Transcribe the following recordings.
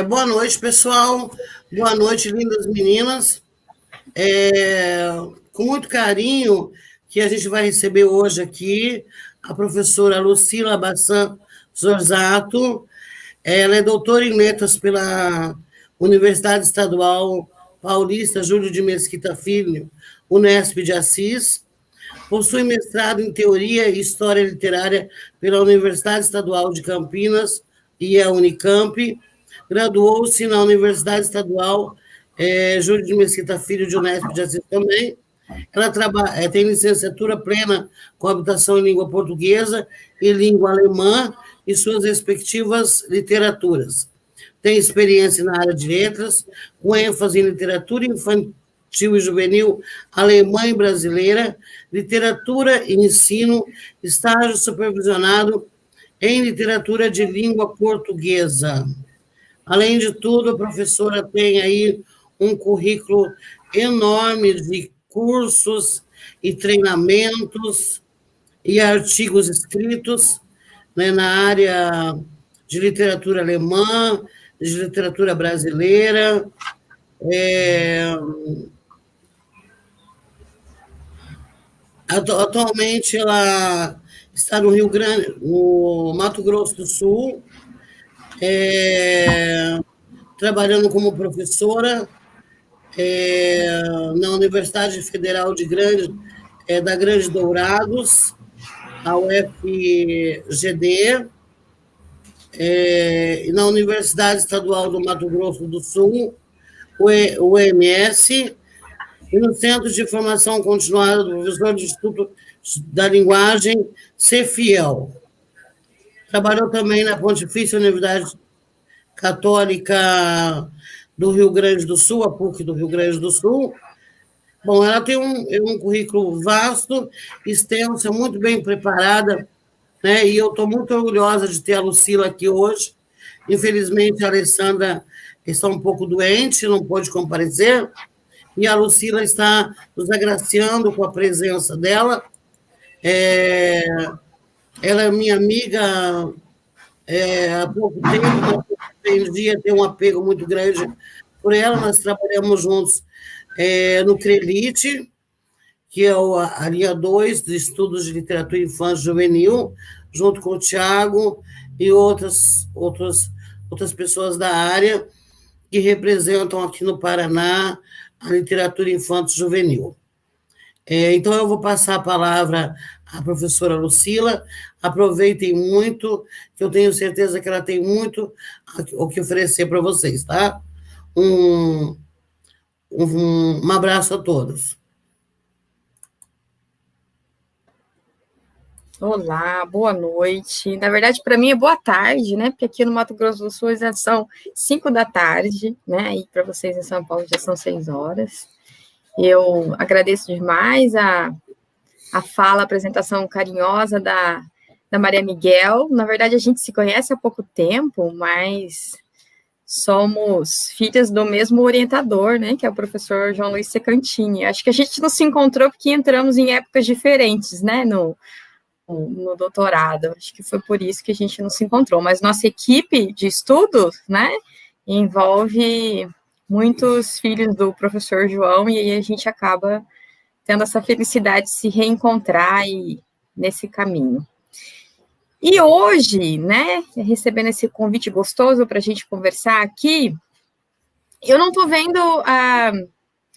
Boa noite, pessoal. Boa noite, lindas meninas. Com muito carinho que a gente vai receber hoje aqui a professora Lucila Bassan Zorzato. Ela é doutora em letras pela Universidade Estadual Paulista Júlio de Mesquita Filho, Unesp de Assis. Possui mestrado em Teoria e História Literária pela Universidade Estadual de Campinas e a Unicamp. Graduou-se na Universidade Estadual Júlio de Mesquita Filho, de Unesp de Assis também. Ela tem licenciatura plena com habitação em língua portuguesa e língua alemã e suas respectivas literaturas. Tem experiência na área de letras, com ênfase em literatura infantil e juvenil alemã e brasileira, literatura e ensino, estágio supervisionado em literatura de língua portuguesa. Além de tudo, a professora tem aí um currículo enorme de cursos e treinamentos e artigos escritos, né, na área de literatura alemã, de literatura brasileira. Atualmente ela está no Rio Grande, no Mato Grosso do Sul, trabalhando como professora na Universidade Federal da Grande Dourados, a UFGD, e na Universidade Estadual do Mato Grosso do Sul, o UMS, e no Centro de Formação Continuada do Professor do Instituto da Linguagem, CEFIEL. Trabalhou também na Pontifícia Universidade Católica do Rio Grande do Sul, a PUC do Rio Grande do Sul. Bom, ela tem um currículo vasto, extenso, muito bem preparada, né? E eu estou muito orgulhosa de ter a Lucila aqui hoje. Infelizmente, a Alessandra está um pouco doente, não pôde comparecer, e a Lucila está nos agraciando com a presença dela. Ela é minha amiga há pouco tempo, mas aprendi a ter um apego muito grande por ela. Nós trabalhamos juntos no CRELIT, que é a linha 2 de estudos de literatura infantil e juvenil, junto com o Tiago e outras pessoas da área que representam aqui no Paraná a literatura infantil e juvenil. Então, eu vou passar a palavra à professora Lucila. Aproveitem muito, que eu tenho certeza que ela tem muito o que oferecer para vocês, tá? Um abraço a todos. Olá, boa noite. Na verdade, para mim é boa tarde, né? Porque aqui no Mato Grosso do Sul já são 5 da tarde, né? E para vocês em São Paulo já são 6 horas. Eu agradeço demais a fala, a apresentação carinhosa da Maria Miguel. Na verdade, a gente se conhece há pouco tempo, mas somos filhas do mesmo orientador, né? Que é o professor João Luiz Secantini. Acho que a gente não se encontrou porque entramos em épocas diferentes, né? No doutorado. Acho que foi por isso que a gente não se encontrou. Mas nossa equipe de estudos, né, envolve muitos filhos do professor João, e aí a gente acaba tendo essa felicidade de se reencontrar nesse caminho. E hoje, né, recebendo esse convite gostoso para a gente conversar aqui, eu não estou vendo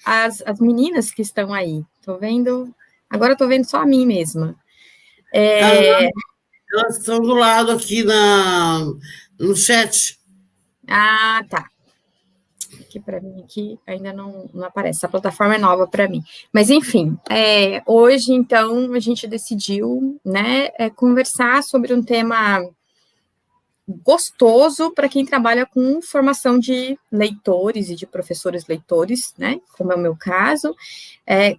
as meninas que estão aí. Agora estou vendo só a mim mesma. Elas estão do lado aqui no chat. Ah, tá. Aqui para mim aqui ainda não aparece. Essa plataforma é nova para mim. Mas, enfim, hoje, então, a gente decidiu, né, conversar sobre um tema gostoso para quem trabalha com formação de leitores e de professores leitores, né, como é o meu caso,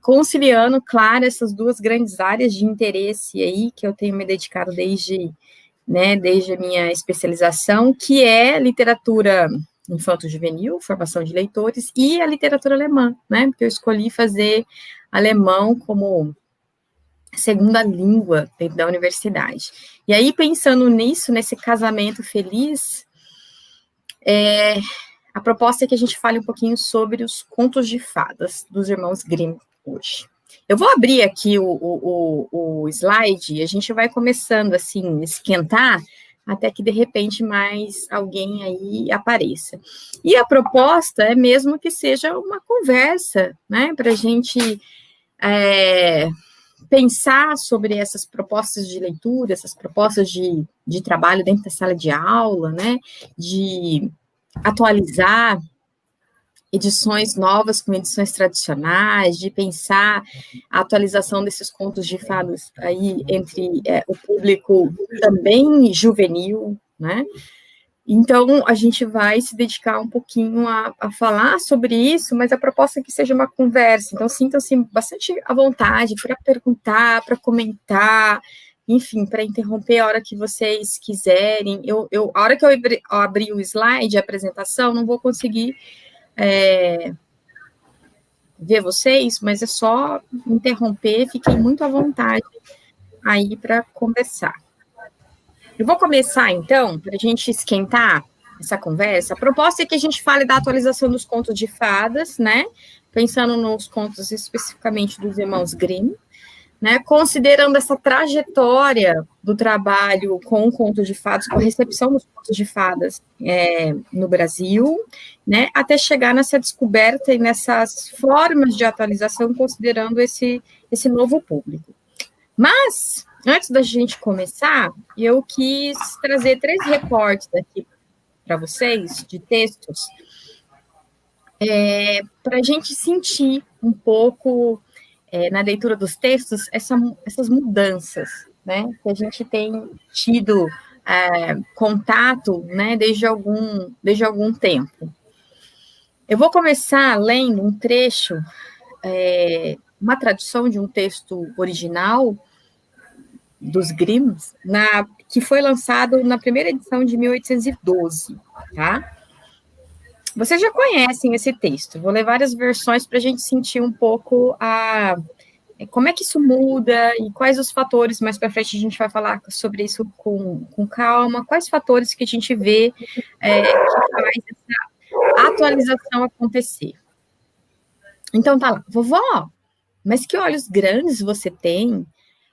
conciliando, claro, essas duas grandes áreas de interesse aí que eu tenho me dedicado desde a minha especialização, que é literatura infanto-juvenil, formação de leitores, e a literatura alemã, né, porque eu escolhi fazer alemão como segunda língua dentro da universidade. E aí, pensando nisso, nesse casamento feliz, A proposta é que a gente fale um pouquinho sobre os contos de fadas dos irmãos Grimm hoje. Eu vou abrir aqui o slide e a gente vai começando, assim, esquentar, até que, de repente, mais alguém aí apareça. E a proposta é mesmo que seja uma conversa, né, para a gente pensar sobre essas propostas de leitura, essas propostas de trabalho dentro da sala de aula, né, de atualizar edições novas com edições tradicionais, de pensar a atualização desses contos de fadas aí entre o público também juvenil, né? Então, a gente vai se dedicar um pouquinho a falar sobre isso, mas a proposta é que seja uma conversa. Então, sintam-se bastante à vontade para perguntar, para comentar, enfim, para interromper a hora que vocês quiserem. A hora que eu abrir o slide, a apresentação, não vou conseguir ver vocês, mas é só interromper, fiquem muito à vontade aí para conversar. Eu vou começar, então, para a gente esquentar essa conversa. A proposta é que a gente fale da atualização dos contos de fadas, né? Pensando nos contos especificamente dos irmãos Grimm, né? Considerando essa trajetória do trabalho com o conto de fadas, com a recepção dos contos de fadas no Brasil, né? Até chegar nessa descoberta e nessas formas de atualização, considerando esse novo público. Mas, antes da gente começar, eu quis trazer 3 recortes aqui para vocês, de textos, para a gente sentir um pouco, na leitura dos textos, essas mudanças, né, que a gente tem tido contato, né, desde algum tempo. Eu vou começar lendo um trecho, uma tradução de um texto original dos Grimm, que foi lançado na primeira edição de 1812, tá? Vocês já conhecem esse texto, vou ler várias versões para a gente sentir um pouco como é que isso muda e quais os fatores, mais para frente a gente vai falar sobre isso com calma, quais fatores que a gente vê que faz essa atualização acontecer. Então tá lá, vovó, mas que olhos grandes você tem?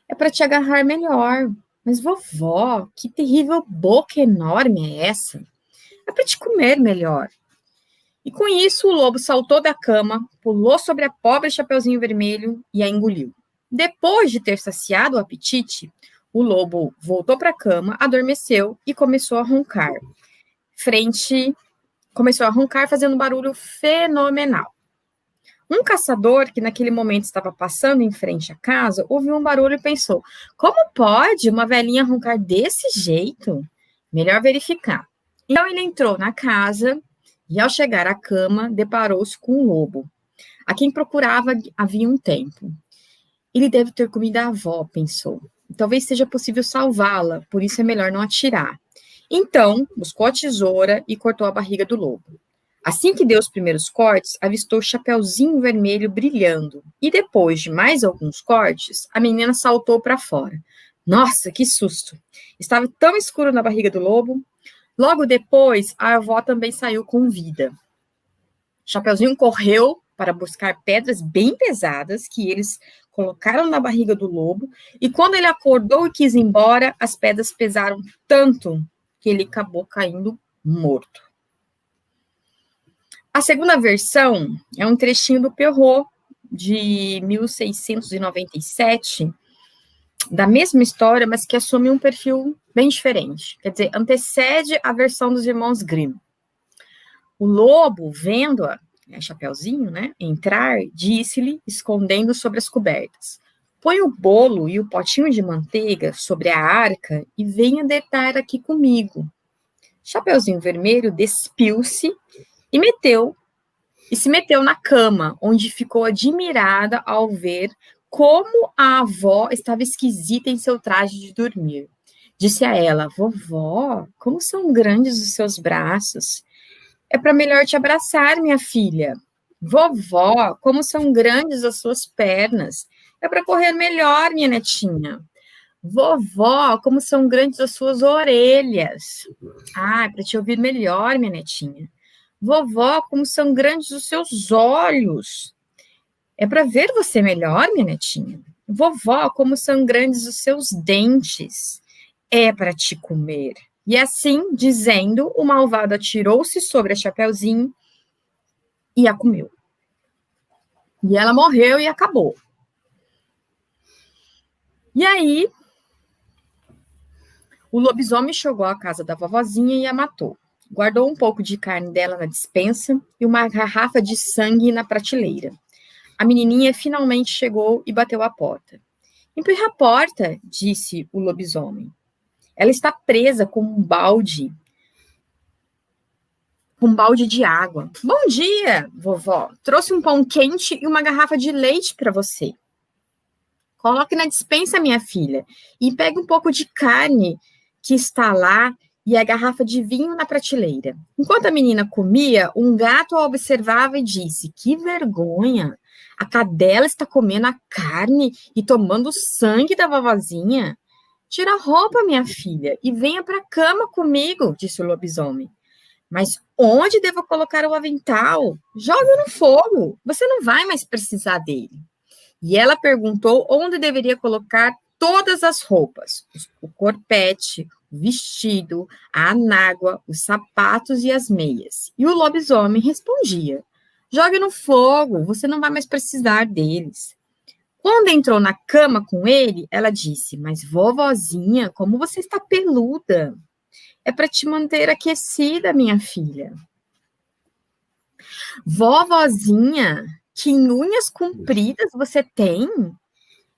É para te agarrar melhor. Mas, vovó, que terrível boca enorme é essa? É para te comer melhor. E com isso, o lobo saltou da cama, pulou sobre a pobre Chapeuzinho Vermelho e a engoliu. Depois de ter saciado o apetite, o lobo voltou para a cama, adormeceu e começou a roncar. Começou a roncar fazendo um barulho fenomenal. Um caçador, que naquele momento estava passando em frente à casa, ouviu um barulho e pensou: como pode uma velhinha roncar desse jeito? Melhor verificar. Então ele entrou na casa e, ao chegar à cama, deparou-se com um lobo, a quem procurava havia um tempo. Ele deve ter comido a avó, pensou. Talvez seja possível salvá-la, por isso é melhor não atirar. Então, buscou a tesoura e cortou a barriga do lobo. Assim que deu os primeiros cortes, avistou o Chapeuzinho Vermelho brilhando. E depois de mais alguns cortes, a menina saltou para fora. Nossa, que susto! Estava tão escuro na barriga do lobo. Logo depois, a avó também saiu com vida. Chapeuzinho correu para buscar pedras bem pesadas que eles colocaram na barriga do lobo. E quando ele acordou e quis ir embora, as pedras pesaram tanto que ele acabou caindo morto. A segunda versão é um trechinho do Perrault, de 1697, da mesma história, mas que assume um perfil bem diferente. Quer dizer, antecede a versão dos irmãos Grimm. O lobo, vendo-a, Chapeuzinho, né, entrar, disse-lhe, escondendo sobre as cobertas: põe o bolo e o potinho de manteiga sobre a arca e venha deitar aqui comigo. Chapeuzinho Vermelho despiu-se e se meteu na cama, onde ficou admirada ao ver como a avó estava esquisita em seu traje de dormir. Disse a ela: vovó, como são grandes os seus braços. É para melhor te abraçar, minha filha. Vovó, como são grandes as suas pernas. É para correr melhor, minha netinha. Vovó, como são grandes as suas orelhas. Ah, para te ouvir melhor, minha netinha. Vovó, como são grandes os seus olhos. É para ver você melhor, minha netinha. Vovó, como são grandes os seus dentes. É para te comer. E assim, dizendo, o malvado atirou-se sobre a Chapeuzinho e a comeu. E ela morreu e acabou. E aí, o lobisomem chegou à casa da vovozinha e a matou. Guardou um pouco de carne dela na despensa e uma garrafa de sangue na prateleira. A menininha finalmente chegou e bateu à porta. Empurra a porta, disse o lobisomem. Ela está presa com um balde de água. Bom dia, vovó. Trouxe um pão quente e uma garrafa de leite para você. Coloque na despensa, minha filha, e pegue um pouco de carne que está lá e a garrafa de vinho na prateleira. Enquanto a menina comia, um gato a observava e disse: que vergonha! A cadela está comendo a carne e tomando o sangue da vovozinha. Tira a roupa, minha filha, e venha para a cama comigo, disse o lobisomem. Mas onde devo colocar o avental? Jogue no fogo, você não vai mais precisar dele. E ela perguntou onde deveria colocar todas as roupas: o corpete, o vestido, a anágua, os sapatos e as meias. E o lobisomem respondia: jogue no fogo, você não vai mais precisar deles. Quando entrou na cama com ele, ela disse: mas vovozinha, como você está peluda? É para te manter aquecida, minha filha. Vovozinha, que unhas compridas você tem?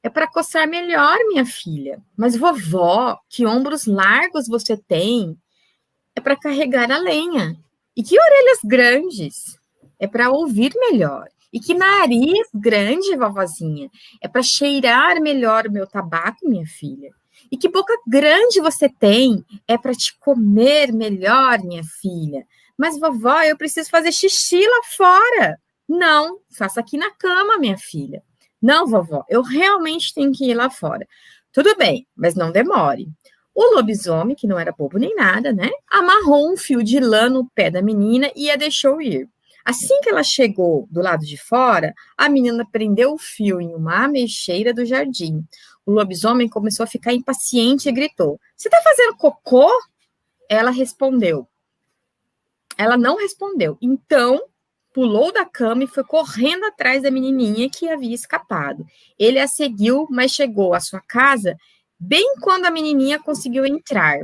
É para coçar melhor, minha filha. Mas vovó, que ombros largos você tem? É para carregar a lenha. E que orelhas grandes? É para ouvir melhor. E que nariz grande, vovozinha? É para cheirar melhor o meu tabaco, minha filha. E que boca grande você tem? É para te comer melhor, minha filha. Mas vovó, eu preciso fazer xixi lá fora. Não, faça aqui na cama, minha filha. Não, vovó, eu realmente tenho que ir lá fora. Tudo bem, mas não demore. O lobisomem, que não era bobo nem nada, né? Amarrou um fio de lã no pé da menina e a deixou ir. Assim que ela chegou do lado de fora, a menina prendeu o fio em uma ameixeira do jardim. O lobisomem começou a ficar impaciente e gritou: você está fazendo cocô? Ela respondeu. Ela não respondeu. Então, pulou da cama e foi correndo atrás da menininha que havia escapado. Ele a seguiu, mas chegou à sua casa bem quando a menininha conseguiu entrar.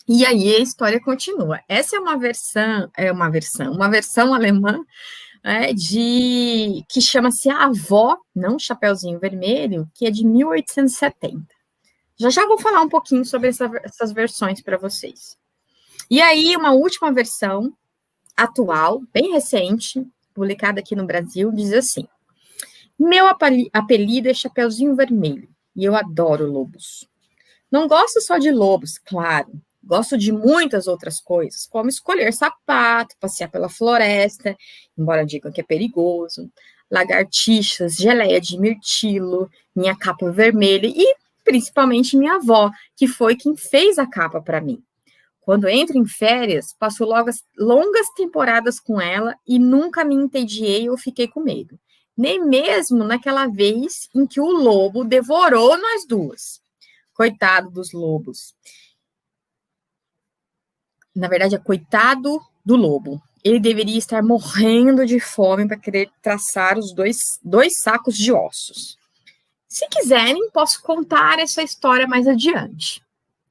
E aí a história continua. Essa é uma versão alemã que chama-se A Avó, não Chapeuzinho Vermelho, que é de 1870. Já vou falar um pouquinho sobre essas versões para vocês. E aí, uma última versão atual, bem recente, publicada aqui no Brasil, diz assim: meu apelido é Chapeuzinho Vermelho e eu adoro lobos. Não gosto só de lobos, claro. Gosto de muitas outras coisas, como escolher sapato, passear pela floresta, embora digam que é perigoso, lagartixas, geleia de mirtilo, minha capa vermelha e, principalmente, minha avó, que foi quem fez a capa para mim. Quando entro em férias, passo longas temporadas com ela e nunca me entediei ou fiquei com medo. Nem mesmo naquela vez em que o lobo devorou nós duas. Coitado dos lobos. Na verdade, é coitado do lobo. Ele deveria estar morrendo de fome para querer traçar os dois sacos de ossos. Se quiserem, posso contar essa história mais adiante.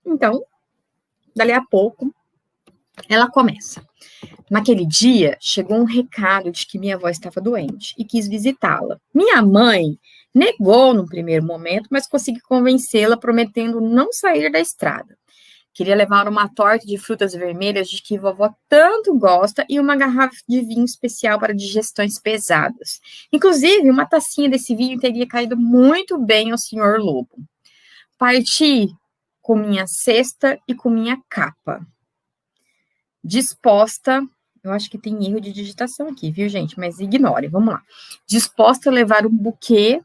Então, dali a pouco, ela começa. Naquele dia, chegou um recado de que minha avó estava doente e quis visitá-la. Minha mãe negou no primeiro momento, mas consegui convencê-la, prometendo não sair da estrada. Queria levar uma torta de frutas vermelhas de que vovó tanto gosta e uma garrafa de vinho especial para digestões pesadas. Inclusive, uma tacinha desse vinho teria caído muito bem ao senhor Lobo. Parti com minha cesta e com minha capa. Disposta, eu acho que tem erro de digitação aqui, viu, gente? Mas ignore, vamos lá. Disposta a levar um buquê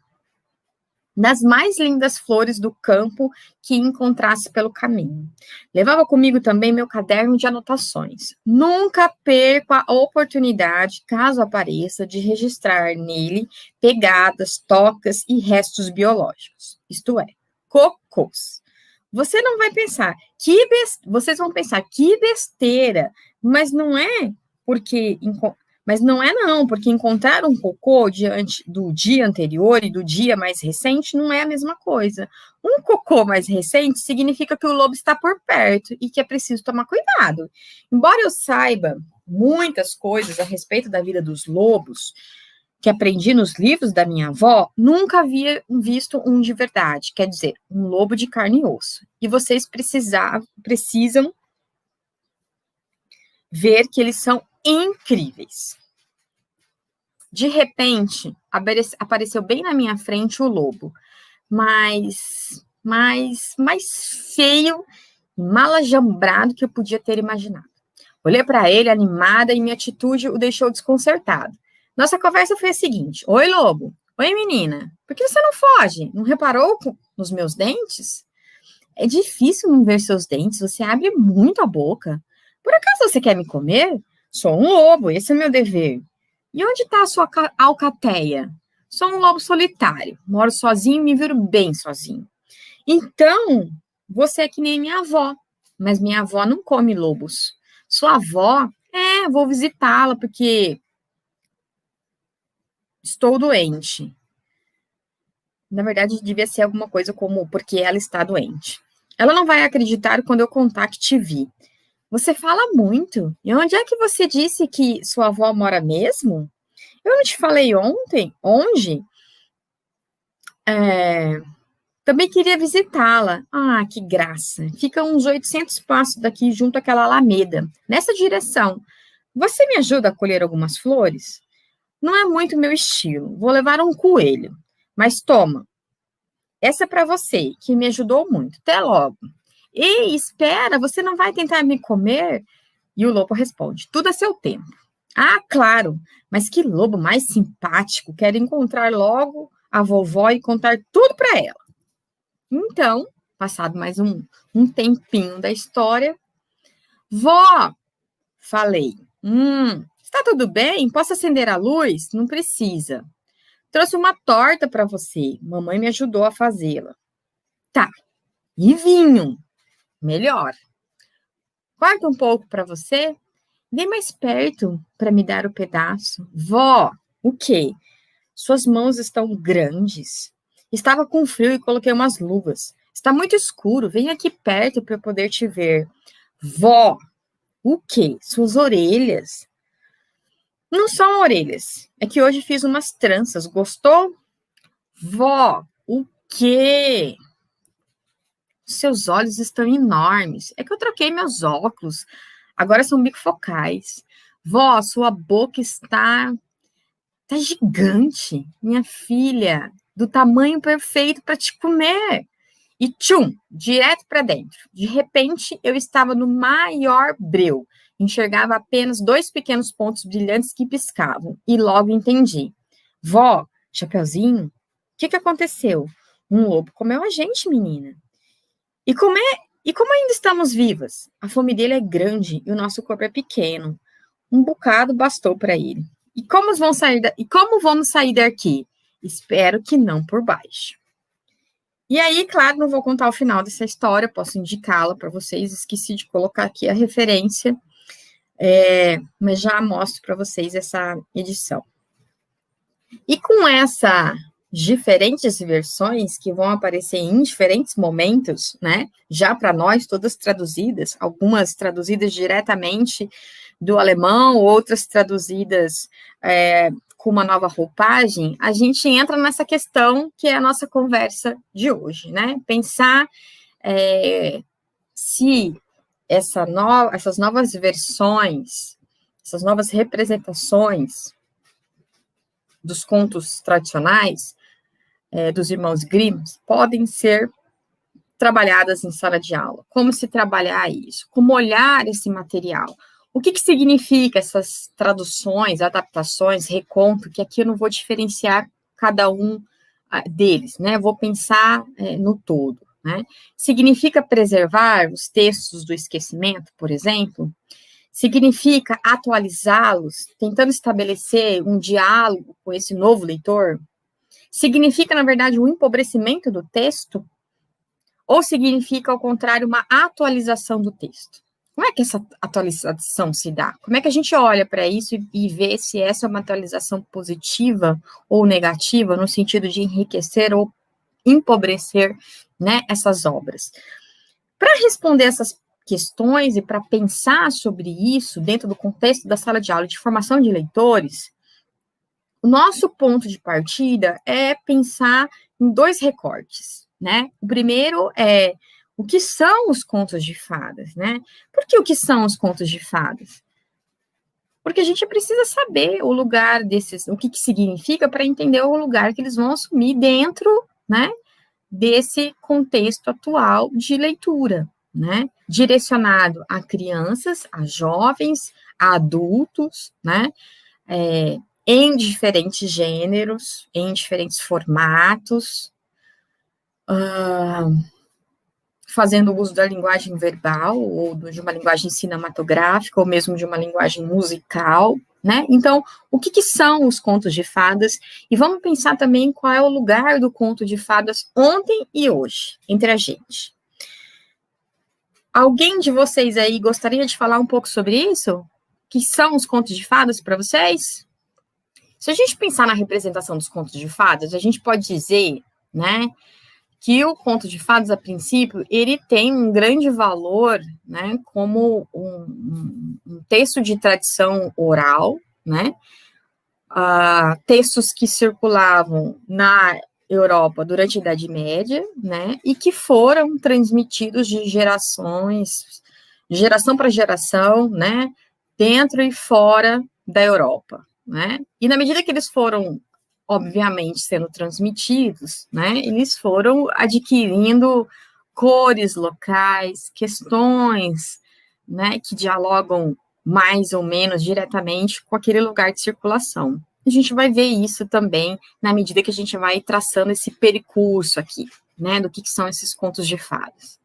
das mais lindas flores do campo que encontrasse pelo caminho. Levava comigo também meu caderno de anotações. Nunca perco a oportunidade, caso apareça, de registrar nele pegadas, tocas e restos biológicos, isto é, cocôs. Você não vai pensar, vocês vão pensar, que besteira, mas não é porque... Mas não é não, porque encontrar um cocô diante do dia anterior e do dia mais recente não é a mesma coisa. Um cocô mais recente significa que o lobo está por perto e que é preciso tomar cuidado. Embora eu saiba muitas coisas a respeito da vida dos lobos, que aprendi nos livros da minha avó, nunca havia visto um de verdade, quer dizer, um lobo de carne e osso. E vocês precisam ver que eles são incríveis. De repente, apareceu bem na minha frente o lobo, mais feio e mal ajambrado que eu podia ter imaginado. Olhei para ele animada e minha atitude o deixou desconcertado. Nossa conversa foi a seguinte: oi, lobo. Oi, menina. Por que você não foge? Não reparou nos meus dentes? É difícil não ver seus dentes, você abre muito a boca. Por acaso você quer me comer? Sou um lobo, esse é meu dever. E onde está a sua alcateia? Sou um lobo solitário, moro sozinho e me viro bem sozinho. Então, você é que nem minha avó, mas minha avó não come lobos. Sua avó? Vou visitá-la porque estou doente. Na verdade, devia ser alguma coisa como porque ela está doente. Ela não vai acreditar quando eu contar que te vi. Você fala muito. E onde é que você disse que sua avó mora mesmo? Eu não te falei ontem? Onde? Também queria visitá-la. Ah, que graça. Fica uns 800 passos daqui, junto àquela alameda. Nessa direção. Você me ajuda a colher algumas flores? Não é muito meu estilo. Vou levar um coelho. Mas toma. Essa é para você, que me ajudou muito. Até logo. Ei, espera, você não vai tentar me comer? E o lobo responde, tudo a seu tempo. Ah, claro, mas que lobo mais simpático, quero encontrar logo a vovó e contar tudo para ela. Então, passado mais um tempinho da história, vó, falei, está tudo bem? Posso acender a luz? Não precisa. Trouxe uma torta para você, mamãe me ajudou a fazê-la. Tá, e vinho? Melhor. Corta um pouco para você. Vem mais perto para me dar o pedaço. Vó, o quê? Suas mãos estão grandes. Estava com frio e coloquei umas luvas. Está muito escuro. Vem aqui perto para eu poder te ver. Vó, o quê? Suas orelhas. Não são orelhas. É que hoje fiz umas tranças. Gostou? Vó, o quê? Seus olhos estão enormes. É que eu troquei meus óculos. Agora são bifocais. Vó, sua boca está gigante. Minha filha, do tamanho perfeito para te comer. E tchum, direto para dentro. De repente, eu estava no maior breu. Enxergava apenas 2 pequenos pontos brilhantes que piscavam. E logo entendi. Vó, Chapeuzinho, o que aconteceu? Um lobo comeu a gente, menina. E como ainda estamos vivas? A fome dele é grande e o nosso corpo é pequeno. Um bocado bastou para ele. E como vamos sair daqui? Espero que não por baixo. E aí, claro, não vou contar o final dessa história, posso indicá-la para vocês. Esqueci de colocar aqui a referência, mas já mostro para vocês essa edição. E com essas diferentes versões que vão aparecer em diferentes momentos, né? Já para nós, todas traduzidas, algumas traduzidas diretamente do alemão, outras traduzidas com uma nova roupagem, a gente entra nessa questão que é a nossa conversa de hoje, né? Pensar se essas novas versões, essas novas representações dos contos tradicionais, dos irmãos Grimm, podem ser trabalhadas em sala de aula. Como se trabalhar isso? Como olhar esse material? O que significa essas traduções, adaptações, reconto, que aqui eu não vou diferenciar cada um deles, né? Vou pensar no todo, né? Significa preservar os textos do esquecimento, por exemplo? Significa atualizá-los, tentando estabelecer um diálogo com esse novo leitor? Significa, na verdade, um empobrecimento do texto? Ou significa, ao contrário, uma atualização do texto? Como é que essa atualização se dá? Como é que a gente olha para isso e vê se essa é uma atualização positiva ou negativa, no sentido de enriquecer ou empobrecer, né, essas obras? Para responder essas questões e para pensar sobre isso dentro do contexto da sala de aula de formação de leitores, o nosso ponto de partida é pensar em 2 recortes, né? O primeiro é o que são os contos de fadas, né? Por que o que são os contos de fadas? Porque a gente precisa saber o lugar desses, o que significa para entender o lugar que eles vão assumir dentro, né, desse contexto atual de leitura, né? Direcionado a crianças, a jovens, a adultos, né? Em diferentes gêneros, em diferentes formatos, fazendo uso da linguagem verbal, ou de uma linguagem cinematográfica, ou mesmo de uma linguagem musical, né? Então, o que são os contos de fadas? E vamos pensar também qual é o lugar do conto de fadas ontem e hoje, entre a gente. Alguém de vocês aí gostaria de falar um pouco sobre isso? O que são os contos de fadas para vocês? Se a gente pensar na representação dos contos de fadas, a gente pode dizer, né, que o conto de fadas, a princípio, ele tem um grande valor, né, como um texto de tradição oral, né, textos que circulavam na Europa durante a Idade Média, né, e que foram transmitidos de geração para geração, né, dentro e fora da Europa, né, e na medida que eles foram, obviamente, sendo transmitidos, né, eles foram adquirindo cores locais, questões, né, que dialogam mais ou menos diretamente com aquele lugar de circulação. A gente vai ver isso também na medida que a gente vai traçando esse percurso aqui, né, do que são esses contos de fadas.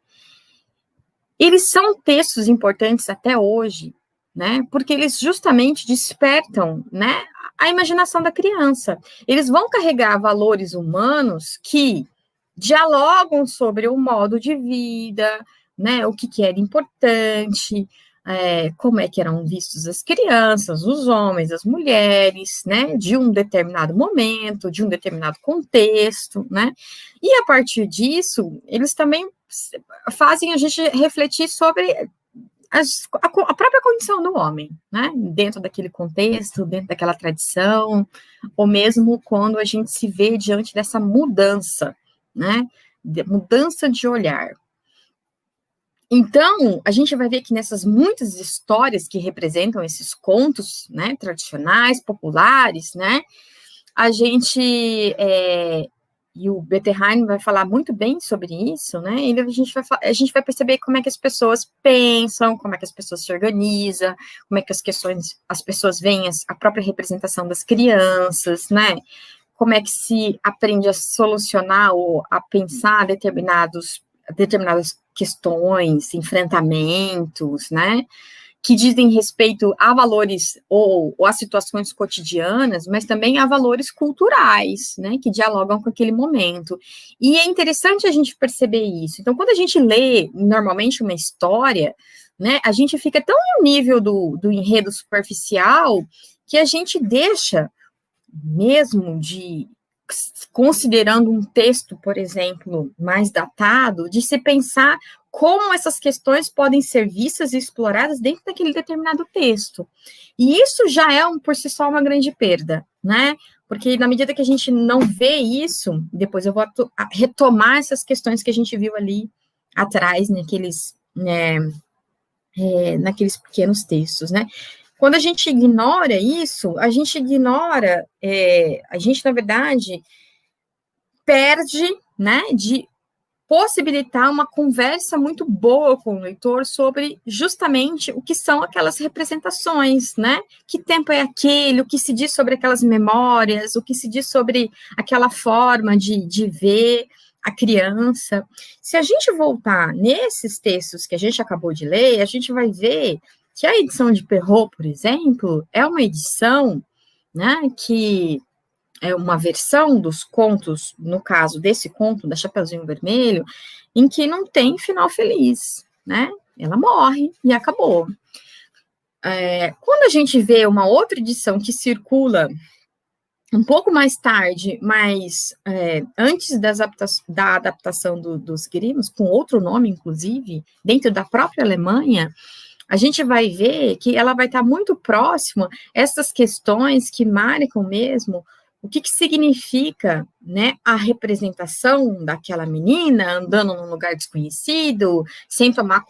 Eles são textos importantes até hoje, né, porque eles justamente despertam, né, a imaginação da criança. Eles vão carregar valores humanos que dialogam sobre o modo de vida, né, o que era importante, como é que eram vistos as crianças, os homens, as mulheres, né, de um determinado momento, de um determinado contexto, né, e a partir disso, eles também fazem a gente refletir sobre a própria condição do homem, né, dentro daquele contexto, dentro daquela tradição, ou mesmo quando a gente se vê diante dessa mudança, né, mudança de olhar. Então, a gente vai ver que nessas muitas histórias que representam esses contos, né, tradicionais, populares, né, a gente, e o Bettelheim vai falar muito bem sobre isso, né, e a gente vai perceber como é que as pessoas pensam, como é que as pessoas se organizam, como é que as pessoas veem a própria representação das crianças, né, como é que se aprende a solucionar ou a pensar determinadas questões, enfrentamentos, né, que dizem respeito a valores ou a situações cotidianas, mas também a valores culturais, né, que dialogam com aquele momento. E é interessante a gente perceber isso. Então, quando a gente lê normalmente uma história, né, a gente fica tão no nível do enredo superficial que a gente deixa, mesmo considerando um texto, por exemplo, mais datado, de se pensar como essas questões podem ser vistas e exploradas dentro daquele determinado texto. E isso já é, por si só, uma grande perda, né? Porque na medida que a gente não vê isso, depois eu vou retomar essas questões que a gente viu ali atrás, naqueles pequenos textos, né? Quando a gente ignora isso, a gente, na verdade, perde, né, de possibilitar uma conversa muito boa com o leitor sobre justamente o que são aquelas representações, né? Que tempo é aquele, o que se diz sobre aquelas memórias, o que se diz sobre aquela forma de ver a criança. Se a gente voltar nesses textos que a gente acabou de ler, a gente vai ver que a edição de Perrault, por exemplo, é uma edição, né, que é uma versão dos contos, no caso desse conto da Chapeuzinho Vermelho, em que não tem final feliz, né? Ela morre e acabou. Quando a gente vê uma outra edição que circula um pouco mais tarde, mas antes da adaptação dos Grimm's, com outro nome, inclusive, dentro da própria Alemanha, a gente vai ver que ela vai estar muito próxima a essas questões que marcam mesmo o que significa, né, a representação daquela menina andando num lugar desconhecido, sem tomar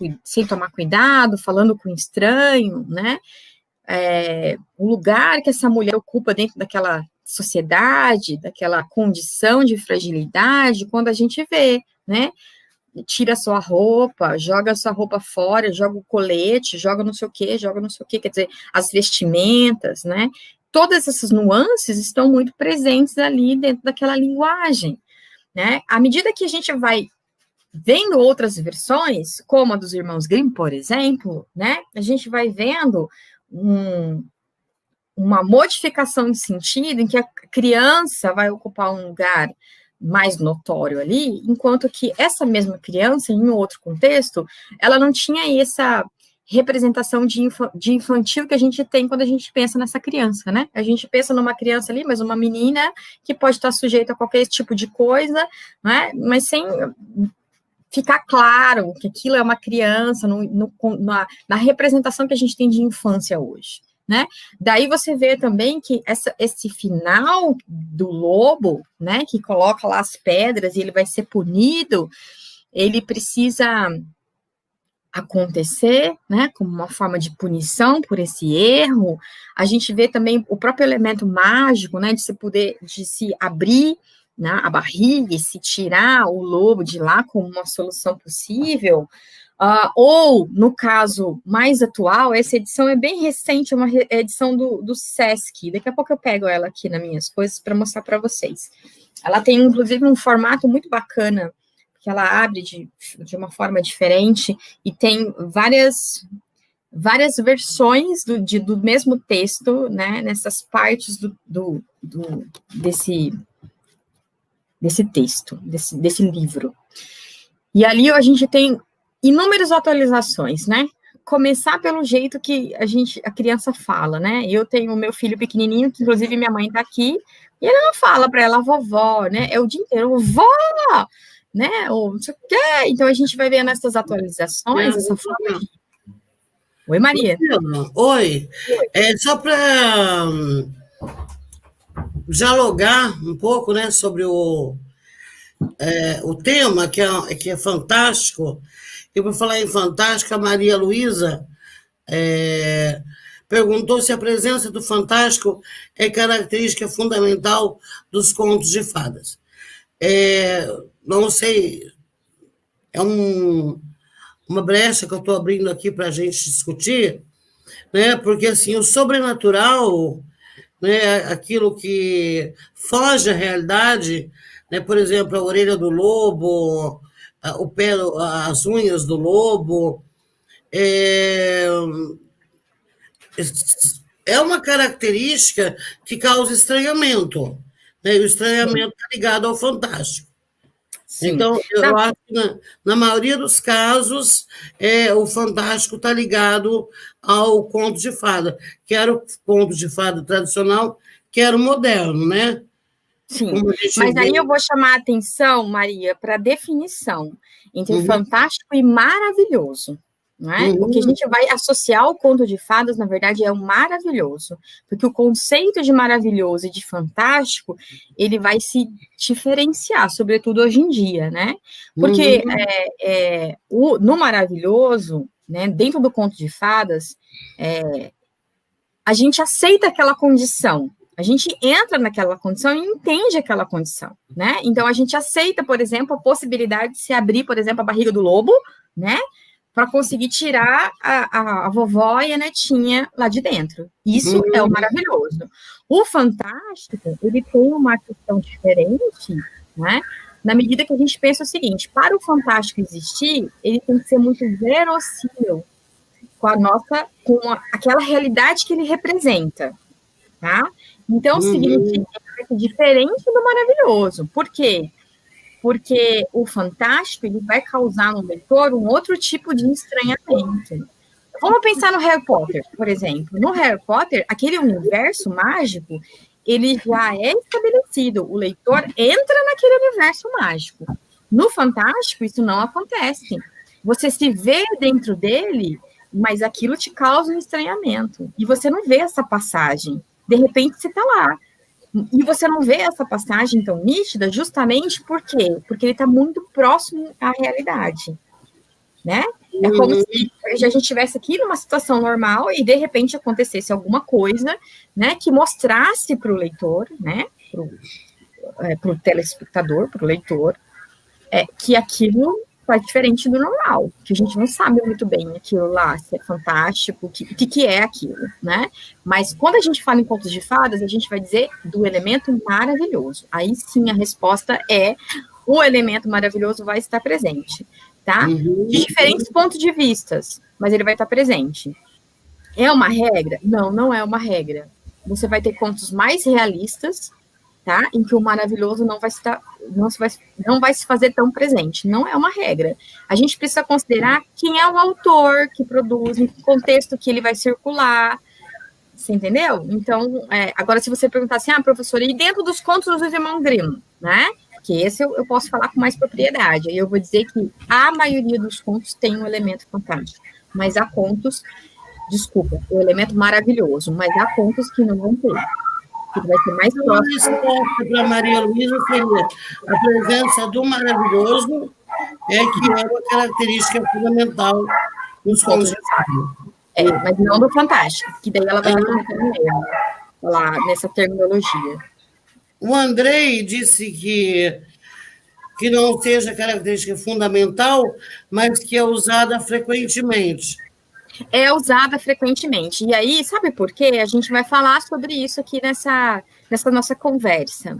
cuidado, falando com estranho, né? O lugar que essa mulher ocupa dentro daquela sociedade, daquela condição de fragilidade, quando a gente vê, né? Tira sua roupa, joga sua roupa fora, joga o colete, joga não sei o quê, quer dizer, as vestimentas, né? Todas essas nuances estão muito presentes ali dentro daquela linguagem, né? À medida que a gente vai vendo outras versões, como a dos Irmãos Grimm, por exemplo, né? A gente vai vendo uma modificação de sentido em que a criança vai ocupar um lugar mais notório ali, enquanto que essa mesma criança, em outro contexto, ela não tinha essa representação de infantil que a gente tem quando a gente pensa nessa criança, né? A gente pensa numa criança ali, mas uma menina que pode estar sujeita a qualquer tipo de coisa, né? Mas sem ficar claro que aquilo é uma criança na representação que a gente tem de infância hoje, né? Daí você vê também que esse final do lobo, né, que coloca lá as pedras e ele vai ser punido, ele precisa acontecer, né, como uma forma de punição por esse erro. A gente vê também o próprio elemento mágico, né, de se abrir, né, a barriga e se tirar o lobo de lá como uma solução possível. Ou, no caso mais atual, essa edição é bem recente, é uma edição do Sesc. Daqui a pouco eu pego ela aqui nas minhas coisas para mostrar para vocês. Ela tem, inclusive, um formato muito bacana, que ela abre de uma forma diferente e tem várias versões do mesmo texto, né, nessas partes desse texto, desse livro. E ali a gente tem inúmeras atualizações, né? Começar pelo jeito que a criança fala, né? Eu tenho o meu filho pequenininho, que inclusive minha mãe tá aqui, e ele não fala para ela vovó, né? É o dia inteiro, vó, né? Ou não sei o quê. Então a gente vai ver nessas atualizações essa forma de... Oi, Maria. Oi. Só para dialogar um pouco, né, sobre o tema, que é fantástico. E por falar em fantástico, a Maria Luísa perguntou se a presença do fantástico é característica fundamental dos contos de fadas. Não sei, é uma brecha que eu estou abrindo aqui para a gente discutir, né? Porque assim, o sobrenatural, né, aquilo que foge à realidade, né, por exemplo, a orelha do lobo, o pé, as unhas do lobo, é uma característica que causa estranhamento, né? E o estranhamento está ligado ao fantástico. Sim. Então, eu acho que na maioria dos casos, o fantástico está ligado ao conto de fada, que era o conto de fada tradicional, que era o moderno, né? Sim, mas aí eu vou chamar a atenção, Maria, para a definição entre fantástico e maravilhoso. Não é? O que a gente vai associar ao conto de fadas, na verdade, é o maravilhoso, porque o conceito de maravilhoso e de fantástico, ele vai se diferenciar, sobretudo hoje em dia, né? Porque no maravilhoso, né, dentro do conto de fadas, a gente aceita aquela condição, A gente entra naquela condição e entende aquela condição, né? Então, a gente aceita, por exemplo, a possibilidade de se abrir, por exemplo, a barriga do lobo, né? Para conseguir tirar a vovó e a netinha lá de dentro. Isso é o maravilhoso. O fantástico, ele tem uma questão diferente, né? Na medida que a gente pensa o seguinte, para o fantástico existir, ele tem que ser muito verossímil com aquela realidade que ele representa, tá? Então, significa que é diferente do maravilhoso. Por quê? Porque o fantástico, ele vai causar no leitor um outro tipo de estranhamento. Vamos pensar no Harry Potter, por exemplo. No Harry Potter, aquele universo mágico, ele já é estabelecido. O leitor entra naquele universo mágico. No fantástico, isso não acontece. Você se vê dentro dele, mas aquilo te causa um estranhamento. E você não vê essa passagem. De repente, você está lá. E você não vê essa passagem tão nítida justamente por quê? Porque ele está muito próximo à realidade, né? É como se a gente estivesse aqui numa situação normal e, de repente, acontecesse alguma coisa, né, que mostrasse para o leitor, né, para o telespectador, para o leitor, que aquilo é diferente do normal, que a gente não sabe muito bem aquilo lá, se é fantástico, o que é aquilo, né? Mas quando a gente fala em contos de fadas, a gente vai dizer do elemento maravilhoso. Aí sim a resposta é o elemento maravilhoso vai estar presente, tá? De diferentes pontos de vistas, mas ele vai estar presente. É uma regra? Não, não é uma regra. Você vai ter contos mais realistas, tá? Em que o maravilhoso não vai se fazer tão presente. Não é uma regra. A gente precisa considerar quem é o autor que produz, em que contexto que ele vai circular. Você entendeu? Então, agora, se você perguntar assim, professora, e dentro dos contos dos irmãos Grimm, né? Que esse eu posso falar com mais propriedade. Aí eu vou dizer que a maioria dos contos tem um elemento fantástico. Mas há contos, desculpa, o elemento maravilhoso, mas há contos que não vão ter. Que vai ser mais próximo. Para Maria Luísa seria a presença do maravilhoso, que é uma característica fundamental dos contos de fadas. Mas não do fantástico, que daí ela vai falar nessa terminologia. O Andrei disse que não seja característica fundamental, mas que é usada frequentemente. É usada frequentemente. E aí, sabe por quê? A gente vai falar sobre isso aqui nessa nossa conversa.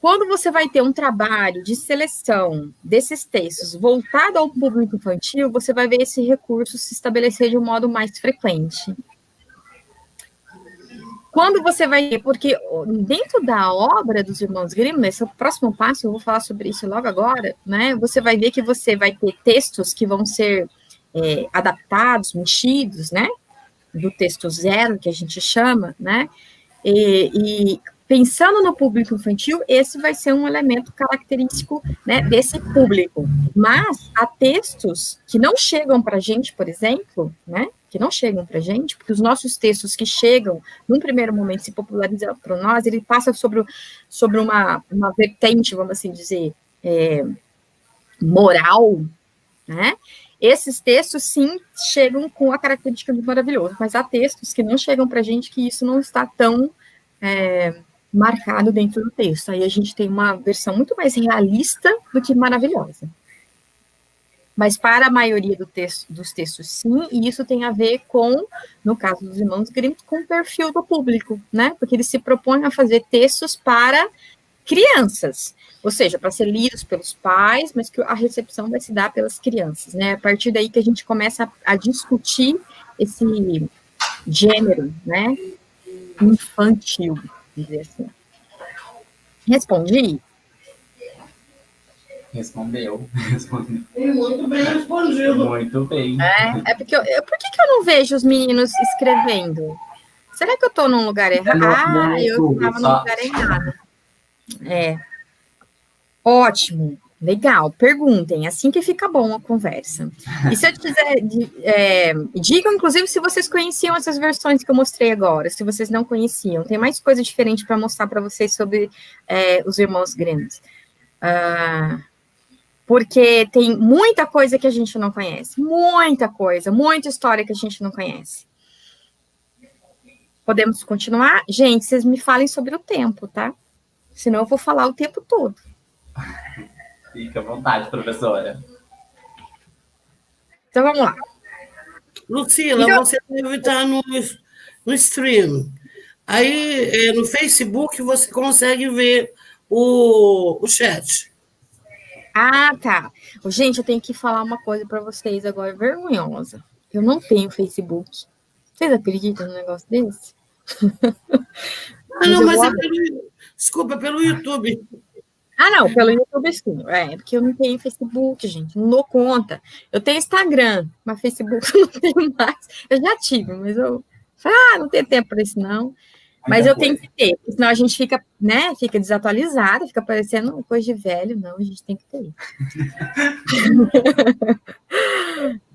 Quando você vai ter um trabalho de seleção desses textos voltado ao público infantil, você vai ver esse recurso se estabelecer de um modo mais frequente. Quando você vai... Porque dentro da obra dos irmãos Grimm, nesse próximo passo, eu vou falar sobre isso logo agora, né? Você vai ver que você vai ter textos que vão ser adaptados, mexidos, né? Do texto zero, que a gente chama, né? E pensando no público infantil, esse vai ser um elemento característico, né, desse público. Mas há textos que não chegam para a gente, por exemplo, né? Que não chegam para a gente, porque os nossos textos que chegam, num primeiro momento, se popularizam para nós, ele passa sobre uma vertente, vamos assim dizer, moral, né? Esses textos, sim, chegam com a característica do maravilhoso, mas há textos que não chegam para a gente que isso não está tão marcado dentro do texto. Aí a gente tem uma versão muito mais realista do que maravilhosa. Mas para a maioria dos textos, sim, e isso tem a ver com, no caso dos irmãos Grimm, com o perfil do público, né? Porque eles se propõem a fazer textos para crianças, ou seja, para ser lidos pelos pais, mas que a recepção vai se dar pelas crianças, né? A partir daí que a gente começa a discutir esse gênero, né? Infantil, dizer assim. Respondi? Respondeu. Muito bem respondido. Muito bem. Porque por que eu não vejo os meninos escrevendo? Será que eu estou num lugar errado? Eu estava no lugar errado. Ótimo, legal. Perguntem, assim que fica bom a conversa. E se eu quiser, digam, inclusive, se vocês conheciam essas versões que eu mostrei agora, se vocês não conheciam. Tem mais coisa diferente para mostrar para vocês sobre os irmãos Grimm. Porque tem muita coisa que a gente não conhece. Muita coisa, muita história que a gente não conhece. Podemos continuar? Gente, vocês me falem sobre o tempo, tá? Senão eu vou falar o tempo todo. Fica à vontade, professora. Então, vamos lá. Lucila, Então, você deve estar no stream. Aí, no Facebook, você consegue ver o chat. ah, tá. Gente, eu tenho que falar uma coisa para vocês agora, vergonhosa. Eu não tenho Facebook. Vocês acreditam num negócio desse? Não, mas desculpa, pelo YouTube. Ah, não, pelo YouTube sim. Porque eu não tenho Facebook, gente. Não dou conta. Eu tenho Instagram, mas Facebook eu não tenho mais. Eu já tive, mas eu falei, não tenho tempo para isso, não. Mas eu tenho que ter, porque senão a gente fica, né, fica desatualizada, fica parecendo coisa de velho. Não, a gente tem que ter.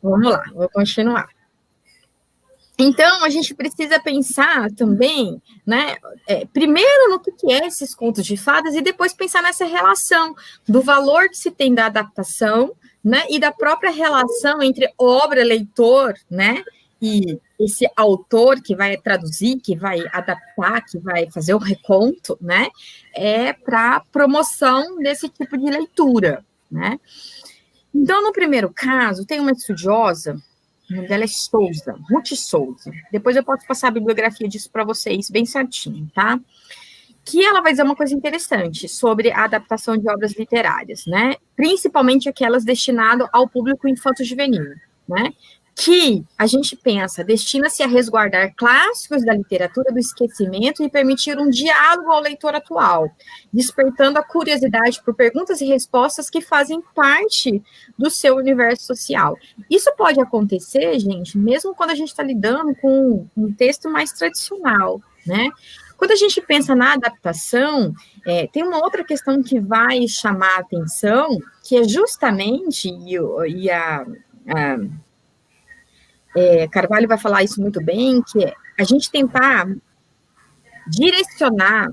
Vamos lá, vou continuar. Então, a gente precisa pensar também, né, primeiro no que é esses contos de fadas e depois pensar nessa relação do valor que se tem da adaptação, né, e da própria relação entre obra, leitor, né, e esse autor que vai traduzir, que vai adaptar, que vai fazer o reconto, né, para promoção desse tipo de leitura, né. Então, no primeiro caso, tem uma estudiosa, o nome dela é Souza, Ruth Souza. Depois eu posso passar a bibliografia disso para vocês bem certinho, tá? Que ela vai dizer uma coisa interessante sobre a adaptação de obras literárias, né? Principalmente aquelas destinadas ao público infanto-juvenil, né? Que a gente pensa, destina-se a resguardar clássicos da literatura do esquecimento e permitir um diálogo ao leitor atual, despertando a curiosidade por perguntas e respostas que fazem parte do seu universo social. Isso pode acontecer, gente, mesmo quando a gente está lidando com um texto mais tradicional, né? Quando a gente pensa na adaptação, tem uma outra questão que vai chamar a atenção, que é justamente, Carvalho vai falar isso muito bem, que é a gente tentar direcionar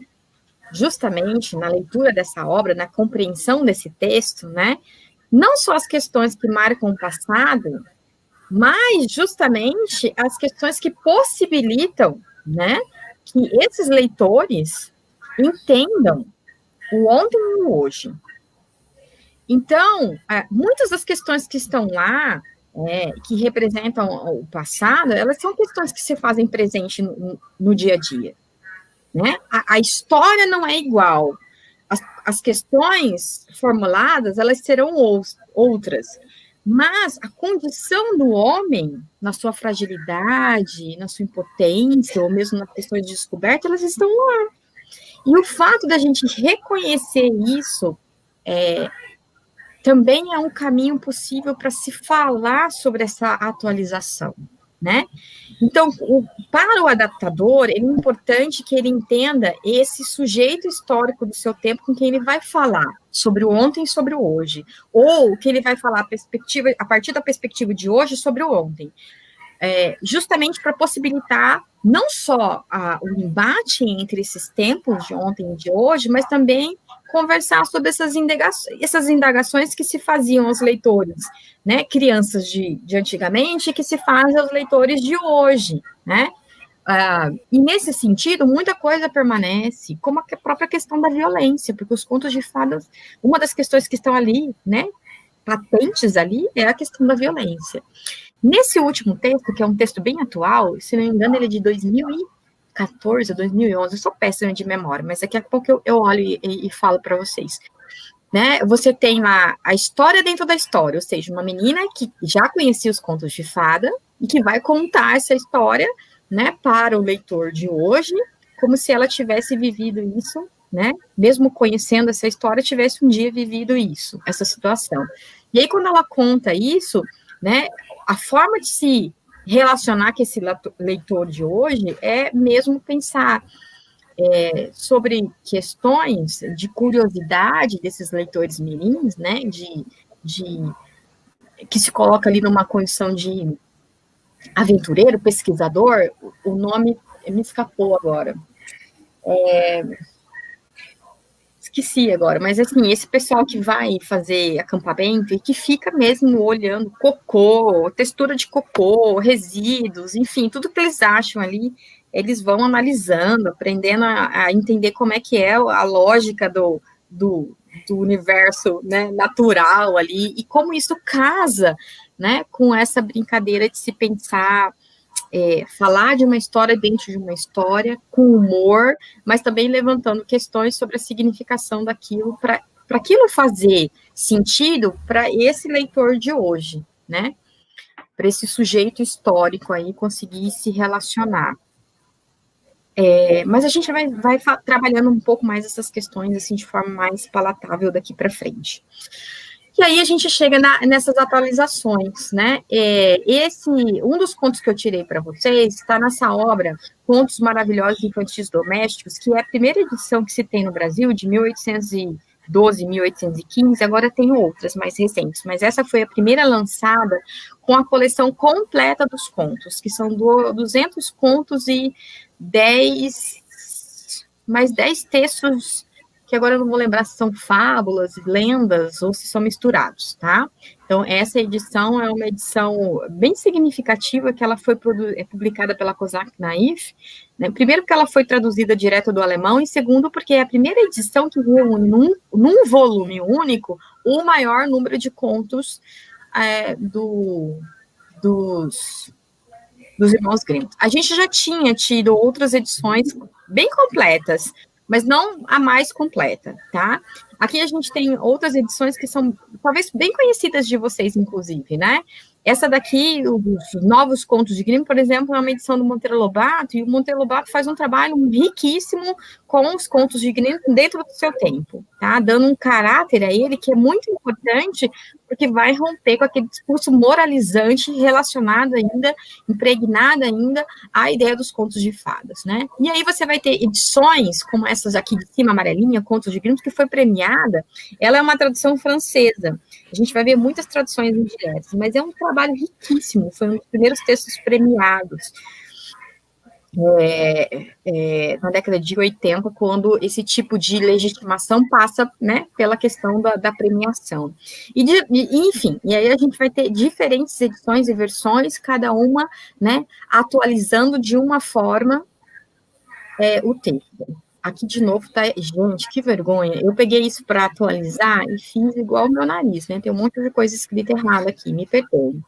justamente na leitura dessa obra, na compreensão desse texto, né, não só as questões que marcam o passado, mas justamente as questões que possibilitam, né, que esses leitores entendam o ontem e o hoje. Então, muitas das questões que estão lá, que representam o passado, elas são questões que se fazem presente no dia a dia, né? A história não é igual. As questões formuladas, elas serão outras, mas a condição do homem, na sua fragilidade, na sua impotência, ou mesmo nas questões de descoberta, elas estão lá. E o fato da gente reconhecer isso também é um caminho possível para se falar sobre essa atualização, né? Então, para o adaptador, é importante que ele entenda esse sujeito histórico do seu tempo com quem ele vai falar sobre o ontem e sobre o hoje, ou que ele vai falar a partir da perspectiva de hoje sobre o ontem, justamente para possibilitar não só o embate entre esses tempos de ontem e de hoje, mas também conversar sobre essas indagações que se faziam aos leitores, né, crianças de antigamente, que se fazem aos leitores de hoje, né, e nesse sentido, muita coisa permanece, como a própria questão da violência, porque os contos de fadas, uma das questões que estão ali, né, patentes ali, é a questão da violência. Nesse último texto, que é um texto bem atual, se não me engano, ele é de 2014, 2011, eu sou péssima de memória, mas daqui a pouco eu olho e falo para vocês. Né? Você tem lá a história dentro da história, ou seja, uma menina que já conhecia os contos de fada e que vai contar essa história, né, para o leitor de hoje, como se ela tivesse vivido isso, né, mesmo conhecendo essa história, tivesse um dia vivido isso, essa situação. E aí, quando ela conta isso, né, a forma de se relacionar com esse leitor de hoje é mesmo pensar sobre questões de curiosidade desses leitores mirins, né, que se coloca ali numa condição de aventureiro, pesquisador, o nome me escapou agora. Esqueci agora, mas assim, esse pessoal que vai fazer acampamento e que fica mesmo olhando cocô, textura de cocô, resíduos, enfim, tudo que eles acham ali eles vão analisando, aprendendo a entender como é que é a lógica do universo, né, natural ali, e como isso casa, né, com essa brincadeira de se pensar, falar de uma história dentro de uma história, com humor, mas também levantando questões sobre a significação daquilo, para aquilo fazer sentido para esse leitor de hoje, né, para esse sujeito histórico aí conseguir se relacionar. Mas a gente vai trabalhando um pouco mais essas questões, assim, de forma mais palatável daqui para frente. E aí a gente chega nessas atualizações, né? Um dos contos que eu tirei para vocês está nessa obra, Contos Maravilhosos Infantis Domésticos, que é a primeira edição que se tem no Brasil, de 1812, 1815, agora tem outras mais recentes, mas essa foi a primeira lançada com a coleção completa dos contos, que são 200 contos e mais 10 textos, que agora eu não vou lembrar se são fábulas, lendas, ou se são misturados, tá? Então, essa edição é uma edição bem significativa, que ela foi publicada pela Kozak Naif, né? Primeiro porque ela foi traduzida direto do alemão, e segundo porque é a primeira edição que reúne num volume único o maior número de contos dos irmãos Grimm. A gente já tinha tido outras edições bem completas, mas não a mais completa, tá? Aqui a gente tem outras edições que são, talvez, bem conhecidas de vocês, inclusive, né? Essa daqui, os Novos Contos de Grimm, por exemplo, é uma edição do Monteiro Lobato, e o Monteiro Lobato faz um trabalho riquíssimo com os contos de Grimm dentro do seu tempo, tá? Dando um caráter a ele que é muito importante, porque vai romper com aquele discurso moralizante relacionado ainda, impregnado ainda, à ideia dos contos de fadas, né? E aí você vai ter edições, como essas aqui de cima, amarelinha, Contos de Grimm, que foi premiada. Ela é uma tradução francesa. A gente vai ver muitas traduções indiretas, mas é um trabalho riquíssimo, foi um dos primeiros textos premiados na década de 80, quando esse tipo de legitimação passa, né, pela questão da premiação. Enfim, e aí a gente vai ter diferentes edições e versões, cada uma, né, atualizando de uma forma o texto. Aqui de novo tá, gente, que vergonha. Eu peguei isso para atualizar e fiz igual o meu nariz, né? Tem um monte de coisa escrita errada aqui, me perdoe.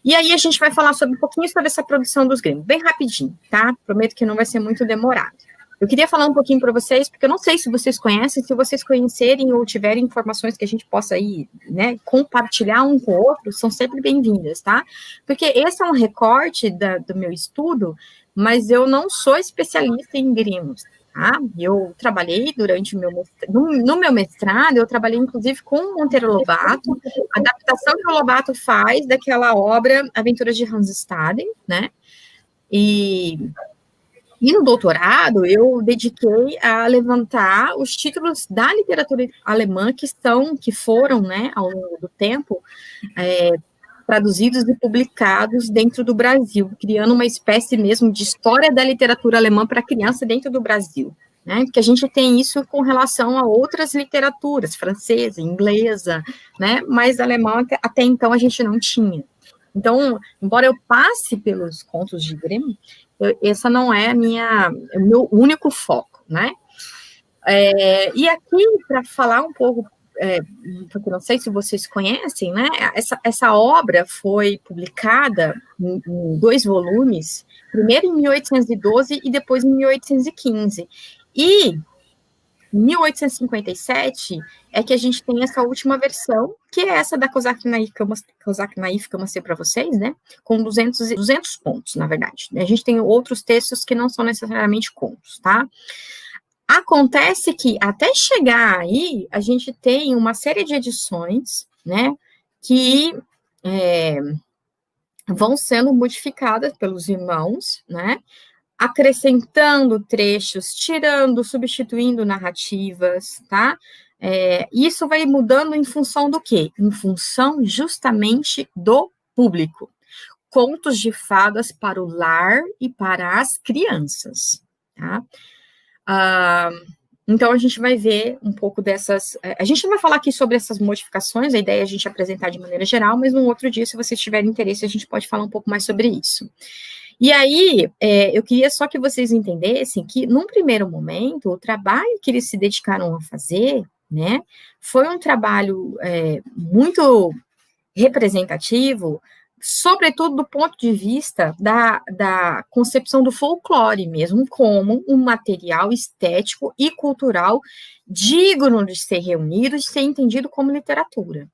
E aí a gente vai falar um pouquinho sobre essa produção dos Grimm, bem rapidinho, tá? Prometo que não vai ser muito demorado. Eu queria falar um pouquinho para vocês, porque eu não sei se vocês conhecem, se vocês conhecerem ou tiverem informações que a gente possa aí, né, compartilhar um com o outro, são sempre bem-vindas, tá? Porque esse é um recorte do meu estudo, mas eu não sou especialista em Grimm. Tá? Eu trabalhei durante no meu mestrado, eu trabalhei inclusive com o Monteiro Lobato, a adaptação que o Lobato faz daquela obra Aventuras de Hans Staden, né? E no doutorado eu dediquei a levantar os títulos da literatura alemã que foram, né, ao longo do tempo, traduzidos e publicados dentro do Brasil, criando uma espécie mesmo de história da literatura alemã para criança dentro do Brasil, né? Porque a gente tem isso com relação a outras literaturas, francesa, inglesa, né? Mas alemão até então a gente não tinha. Então, embora eu passe pelos contos de Grimm, essa não é o meu único foco, né? E aqui, para falar um pouco, porque não sei se vocês conhecem, né? Essa obra foi publicada em 2 volumes, primeiro em 1812 e depois em 1815. E em 1857 é que a gente tem essa última versão, que é essa da Kozak Naif que eu mostrei para vocês, né? Com 200 contos, na verdade. A gente tem outros textos que não são necessariamente contos, tá? Acontece que, até chegar aí, a gente tem uma série de edições, né, que vão sendo modificadas pelos irmãos, né, acrescentando trechos, tirando, substituindo narrativas, tá? Isso vai mudando em função do quê? Em função, justamente, do público. Contos de fadas para o lar e para as crianças, tá? Então, a gente vai ver um pouco dessas... A gente não vai falar aqui sobre essas modificações, a ideia é a gente apresentar de maneira geral, mas num outro dia, se vocês tiverem interesse, a gente pode falar um pouco mais sobre isso. E aí, eu queria só que vocês entendessem que, num primeiro momento, o trabalho que eles se dedicaram a fazer, né, foi um trabalho muito representativo, sobretudo do ponto de vista da concepção do folclore mesmo, como um material estético e cultural digno de ser reunido e ser entendido como literatura.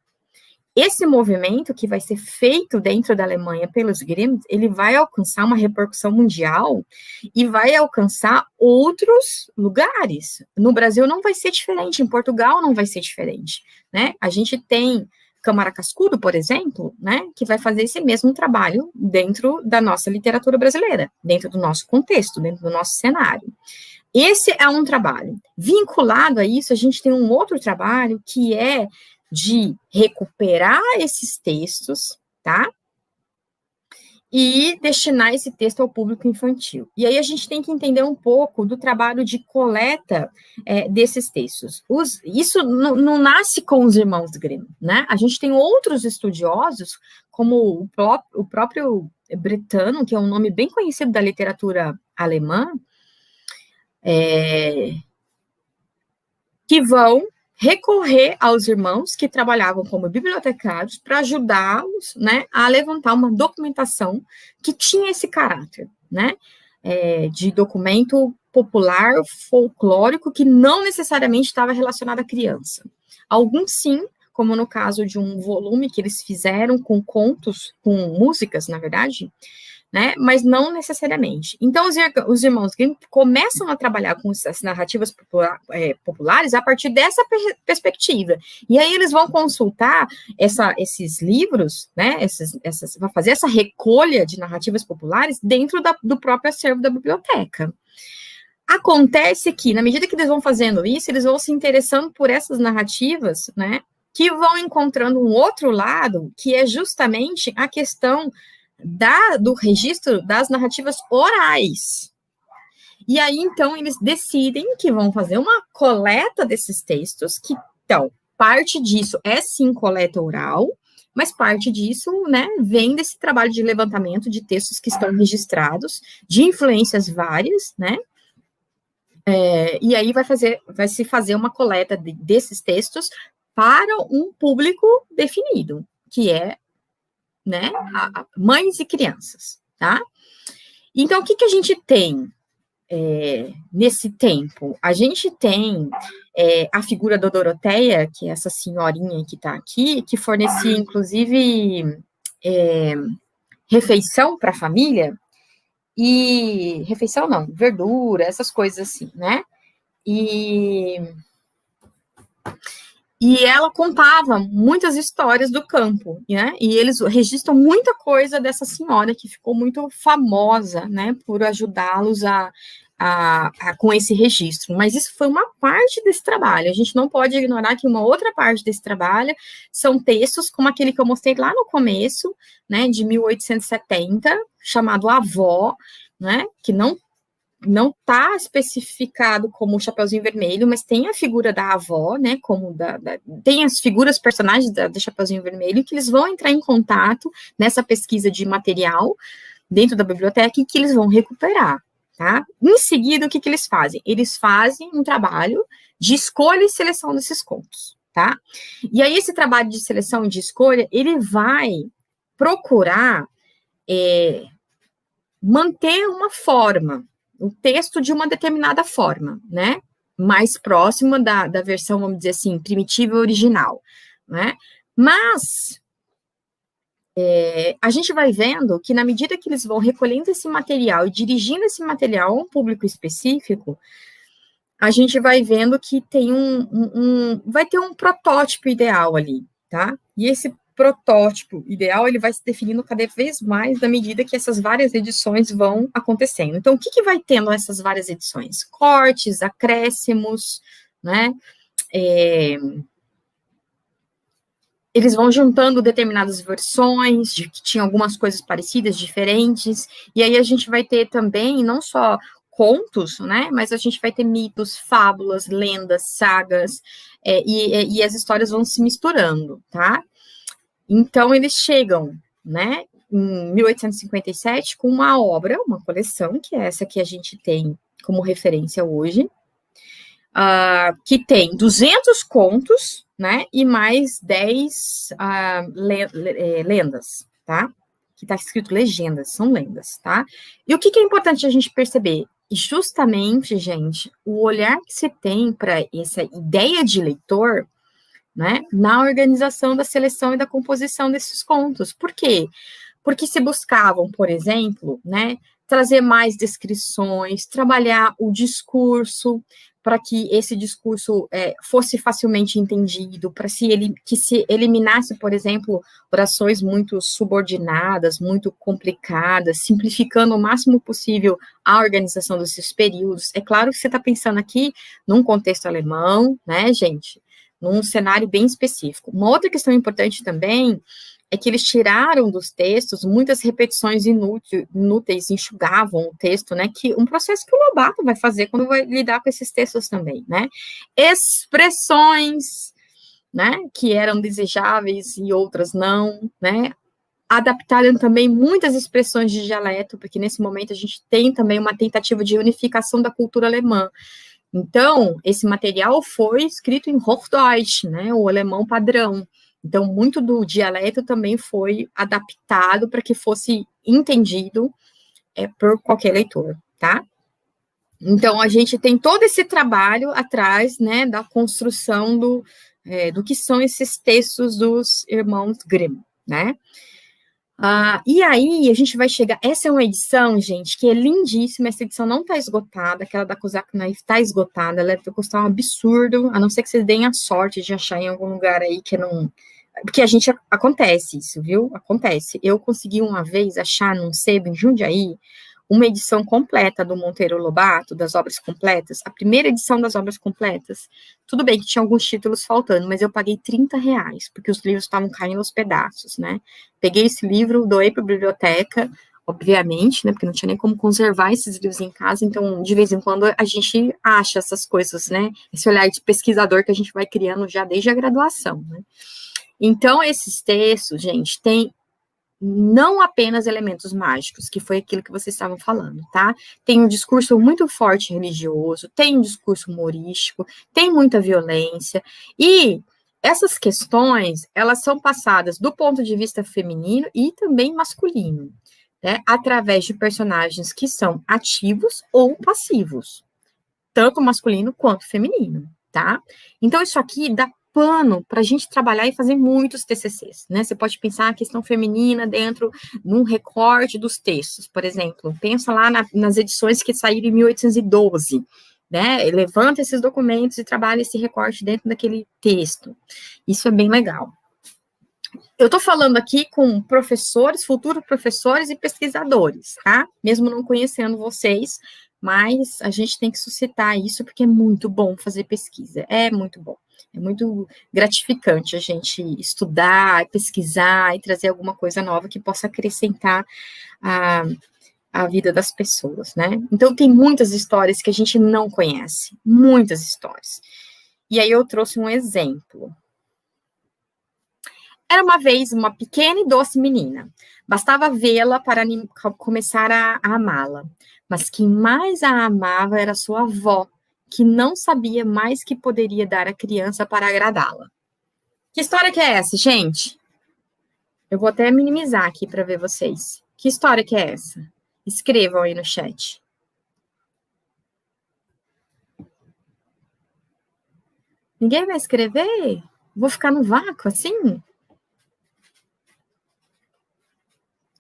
Esse movimento que vai ser feito dentro da Alemanha pelos Grimm, ele vai alcançar uma repercussão mundial e vai alcançar outros lugares. No Brasil não vai ser diferente, em Portugal não vai ser diferente, né? A gente tem Câmara Cascudo, por exemplo, né, que vai fazer esse mesmo trabalho dentro da nossa literatura brasileira, dentro do nosso contexto, dentro do nosso cenário. Esse é um trabalho. Vinculado a isso, a gente tem um outro trabalho que é de recuperar esses textos, tá? E destinar esse texto ao público infantil. E aí a gente tem que entender um pouco do trabalho de coleta desses textos. Isso não nasce com os irmãos Grimm, né? A gente tem outros estudiosos, como o próprio Bretano, que é um nome bem conhecido da literatura alemã, que vão recorrer aos irmãos que trabalhavam como bibliotecários para ajudá-los, né, a levantar uma documentação que tinha esse caráter, né, de documento popular, folclórico, que não necessariamente estava relacionado à criança. Alguns sim, como no caso de um volume que eles fizeram com contos, com músicas, na verdade, né, mas não necessariamente. Então, os irmãos Grimm começam a trabalhar com as narrativas populares a partir dessa perspectiva. E aí eles vão consultar esses livros, né, vão fazer essa recolha de narrativas populares dentro do próprio acervo da biblioteca. Acontece que, na medida que eles vão fazendo isso, eles vão se interessando por essas narrativas, né, que vão encontrando um outro lado, que é justamente a questão do registro das narrativas orais. E aí, então, eles decidem que vão fazer uma coleta desses textos, que, então, parte disso é, sim, coleta oral, mas parte disso, né, vem desse trabalho de levantamento de textos que estão registrados, de influências várias, né, e aí vai se fazer uma coleta desses textos para um público definido, que é, né, mães e crianças, tá? Então, o que a gente tem nesse tempo? A gente tem a figura da Doroteia, que é essa senhorinha que está aqui, que fornecia, inclusive, refeição para a família, e refeição não, verdura, essas coisas assim, né? E ela contava muitas histórias do campo, né? E eles registram muita coisa dessa senhora que ficou muito famosa, né? Por ajudá-los com esse registro. Mas isso foi uma parte desse trabalho. A gente não pode ignorar que uma outra parte desse trabalho são textos como aquele que eu mostrei lá no começo, né? De 1870, chamado Avó, né? Que não está especificado como o Chapeuzinho Vermelho, mas tem a figura da avó, né, tem as figuras, personagens do Chapeuzinho Vermelho, que eles vão entrar em contato nessa pesquisa de material dentro da biblioteca e que eles vão recuperar, tá? Em seguida, o que eles fazem? Eles fazem um trabalho de escolha e seleção desses contos, tá? E aí, esse trabalho de seleção e de escolha, ele vai procurar manter uma forma, o texto de uma determinada forma, né, mais próxima da versão, vamos dizer assim, primitiva e original, né, mas a gente vai vendo que na medida que eles vão recolhendo esse material e dirigindo esse material a um público específico, a gente vai vendo que tem vai ter um protótipo ideal ali, tá, e esse protótipo ideal, ele vai se definindo cada vez mais na medida que essas várias edições vão acontecendo. Então, o que vai tendo essas várias edições? Cortes, acréscimos, né? Eles vão juntando determinadas versões, de que tinham algumas coisas parecidas, diferentes, e aí a gente vai ter também, não só contos, né, mas a gente vai ter mitos, fábulas, lendas, sagas, e as histórias vão se misturando, tá? Então, eles chegam, né, em 1857 com uma obra, uma coleção, que é essa que a gente tem como referência hoje, que tem 200 contos, né, e mais 10 lendas, tá? Que está escrito legendas, são lendas, tá? E o que é importante a gente perceber? Justamente, gente, o olhar que se tem para essa ideia de leitor, né, na organização da seleção e da composição desses contos. Por quê? Porque se buscavam, por exemplo, né, trazer mais descrições, trabalhar o discurso, para que esse discurso fosse facilmente entendido, para que se eliminasse, por exemplo, orações muito subordinadas, muito complicadas, simplificando o máximo possível a organização desses períodos. É claro que você está pensando aqui num contexto alemão, né, gente? Num cenário bem específico. Uma outra questão importante também é que eles tiraram dos textos muitas repetições inúteis, enxugavam o texto, né, que um processo que o Lobato vai fazer quando vai lidar com esses textos também, né, expressões, né, que eram desejáveis e outras não, né, adaptaram também muitas expressões de dialeto, porque nesse momento a gente tem também uma tentativa de unificação da cultura alemã. Então, esse material foi escrito em Hochdeutsch, né, o alemão padrão. Então, muito do dialeto também foi adaptado para que fosse entendido por qualquer leitor, tá? Então, a gente tem todo esse trabalho atrás, né, da construção do que são esses textos dos irmãos Grimm, né? E aí, a gente vai chegar... Essa é uma edição, gente, que é lindíssima. Essa edição não está esgotada. Aquela da Kozak Knife está esgotada. Ela deve custar um absurdo, a não ser que vocês deem a sorte de achar em algum lugar aí que não... Porque acontece isso, viu? Acontece. Eu consegui uma vez achar num sebo em Jundiaí uma edição completa do Monteiro Lobato, das obras completas, a primeira edição das obras completas. Tudo bem que tinha alguns títulos faltando, mas eu paguei R$30, porque os livros estavam caindo aos pedaços, né? Peguei esse livro, doei para a biblioteca, obviamente, né? Porque não tinha nem como conservar esses livros em casa, então, de vez em quando, a gente acha essas coisas, né? Esse olhar de pesquisador que a gente vai criando já desde a graduação, né? Então, esses textos, gente, têm não apenas elementos mágicos, que foi aquilo que vocês estavam falando, tá? Tem um discurso muito forte religioso, tem um discurso humorístico, tem muita violência, e essas questões, elas são passadas do ponto de vista feminino e também masculino, né? Através de personagens que são ativos ou passivos, tanto masculino quanto feminino, tá? Então, isso aqui dá pano para a gente trabalhar e fazer muitos TCCs, né? Você pode pensar a questão feminina dentro num recorte dos textos, por exemplo, pensa lá nas edições que saíram em 1812, né? Levanta esses documentos e trabalha esse recorte dentro daquele texto. Isso é bem legal. Eu estou falando aqui com professores, futuros professores e pesquisadores, tá? Mesmo não conhecendo vocês, mas a gente tem que suscitar isso porque é muito bom fazer pesquisa, é muito bom. É muito gratificante a gente estudar, pesquisar e trazer alguma coisa nova que possa acrescentar a vida das pessoas, né? Então, tem muitas histórias que a gente não conhece, muitas histórias. E aí eu trouxe um exemplo. Era uma vez uma pequena e doce menina. Bastava vê-la para começar a amá-la. Mas quem mais a amava era sua avó, que não sabia mais que poderia dar à criança para agradá-la. Que história que é essa, gente? Eu vou até minimizar aqui para ver vocês. Que história que é essa? Escrevam aí no chat. Ninguém vai escrever? Vou ficar no vácuo assim?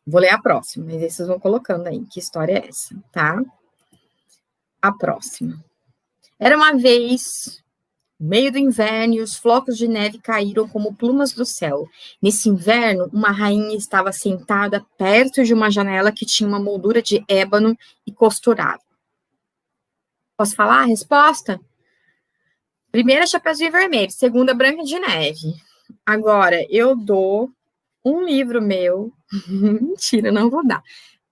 Vou ler a próxima, mas aí vocês vão colocando aí. Que história é essa, tá? A próxima. Era uma vez, no meio do inverno, e os flocos de neve caíram como plumas do céu. Nesse inverno, uma rainha estava sentada perto de uma janela que tinha uma moldura de ébano e costurava. Posso falar a resposta? Primeira, Chapeuzinho Vermelho. Segunda, Branca de Neve. Agora, eu dou um livro meu. Mentira, não vou dar.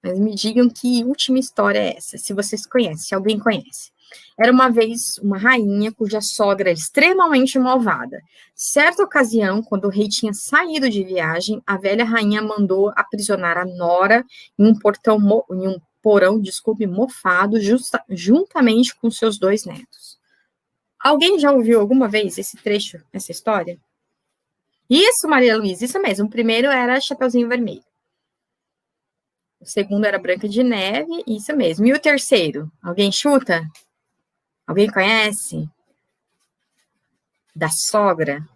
Mas me digam que última história é essa, se vocês conhecem, se alguém conhece. Era uma vez uma rainha cuja sogra era extremamente malvada. Certa ocasião, quando o rei tinha saído de viagem, a velha rainha mandou aprisionar a nora em um porão, mofado, juntamente com seus 2 netos. Alguém já ouviu alguma vez esse trecho, essa história? Isso, Maria Luísa, isso mesmo. O primeiro era Chapeuzinho Vermelho. O segundo era Branca de Neve, isso mesmo. E o terceiro? Alguém chuta? Alguém conhece? Da sogra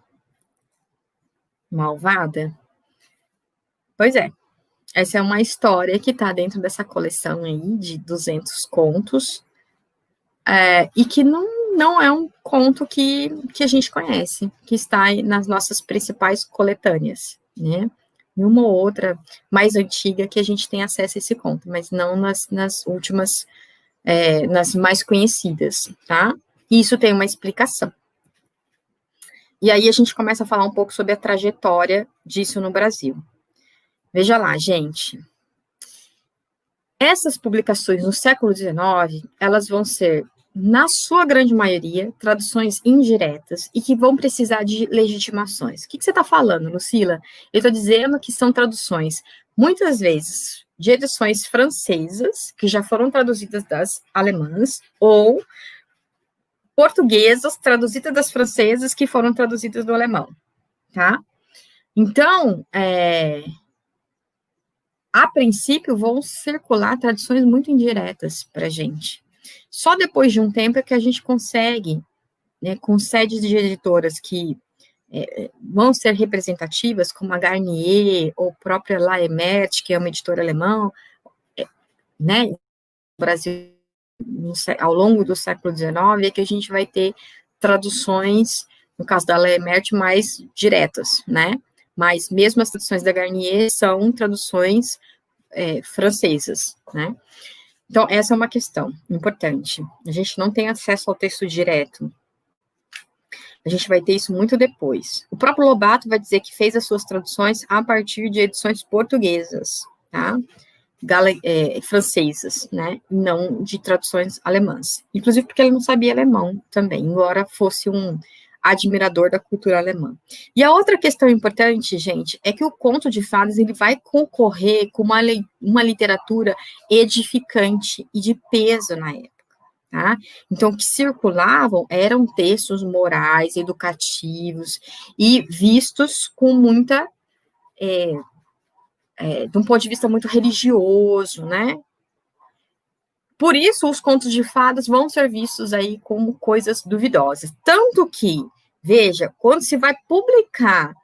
malvada? Pois é. Essa é uma história que está dentro dessa coleção aí de 200 contos, e que não é um conto que a gente conhece, que está aí nas nossas principais coletâneas, né? E uma ou outra mais antiga que a gente tem acesso a esse conto, mas não nas últimas, nas mais conhecidas, tá? E isso tem uma explicação. E aí a gente começa a falar um pouco sobre a trajetória disso no Brasil. Veja lá, gente. Essas publicações no século XIX, elas vão ser, na sua grande maioria, traduções indiretas e que vão precisar de legitimações. O que você está falando, Lucila? Eu estou dizendo que são traduções, muitas vezes, de edições francesas, que já foram traduzidas das alemãs, ou portuguesas traduzidas das francesas, que foram traduzidas do alemão, tá? Então, a princípio, vão circular traduções muito indiretas para a gente. Só depois de um tempo é que a gente consegue, né, com sedes de editoras que vão ser representativas, como a Garnier, ou a própria Laemmert, que é uma editora alemã, né, no Brasil, ao longo do século XIX, é que a gente vai ter traduções, no caso da Laemmert, mais diretas, né? Mas mesmo as traduções da Garnier são traduções francesas, né? Então, essa é uma questão importante. A gente não tem acesso ao texto direto. A gente vai ter isso muito depois. O próprio Lobato vai dizer que fez as suas traduções a partir de edições portuguesas, tá? Francesas, né? Não de traduções alemãs. Inclusive porque ele não sabia alemão também, embora fosse um admirador da cultura alemã. E a outra questão importante, gente, é que o conto de fadas ele vai concorrer com uma literatura edificante e de peso na época, tá? Então, o que circulavam eram textos morais, educativos e vistos com muita, de um ponto de vista muito religioso, né? Por isso, os contos de fadas vão ser vistos aí como coisas duvidosas. Tanto que, veja, quando se vai publicar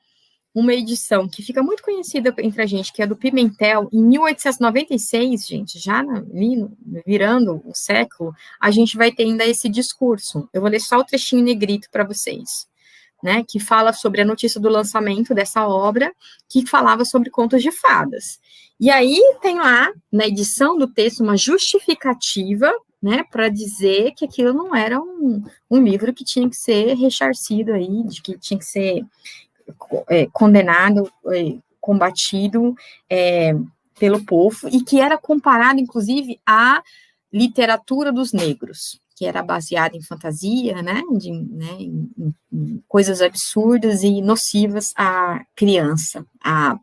uma edição que fica muito conhecida entre a gente, que é do Pimentel, em 1896, gente, já virando o século, a gente vai ter ainda esse discurso. Eu vou ler só o trechinho em negrito para vocês, né, que fala sobre a notícia do lançamento dessa obra, que falava sobre contos de fadas. E aí tem lá, na edição do texto, uma justificativa, né, para dizer que aquilo não era um livro que tinha que ser ressarcido aí, de que tinha que ser condenado, combatido pelo povo, e que era comparado, inclusive, à literatura dos negros, que era baseada em fantasia, né, em coisas absurdas e nocivas à criança, à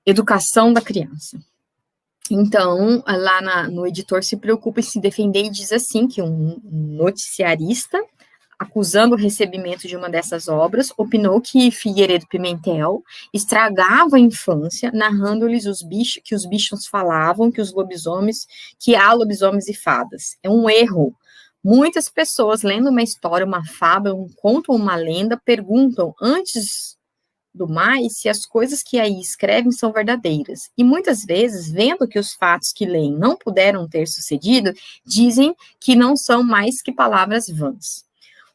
educação da criança. Então, lá no editor se preocupa em se defender e diz assim, que um noticiarista, acusando o recebimento de uma dessas obras, opinou que Figueiredo Pimentel estragava a infância, narrando-lhes que os bichos falavam, que há lobisomens e fadas. É um erro. Muitas pessoas, lendo uma história, uma fábula, um conto ou uma lenda, perguntam, antes do mais, se as coisas que aí escrevem são verdadeiras. E muitas vezes, vendo que os fatos que leem não puderam ter sucedido, dizem que não são mais que palavras vãs.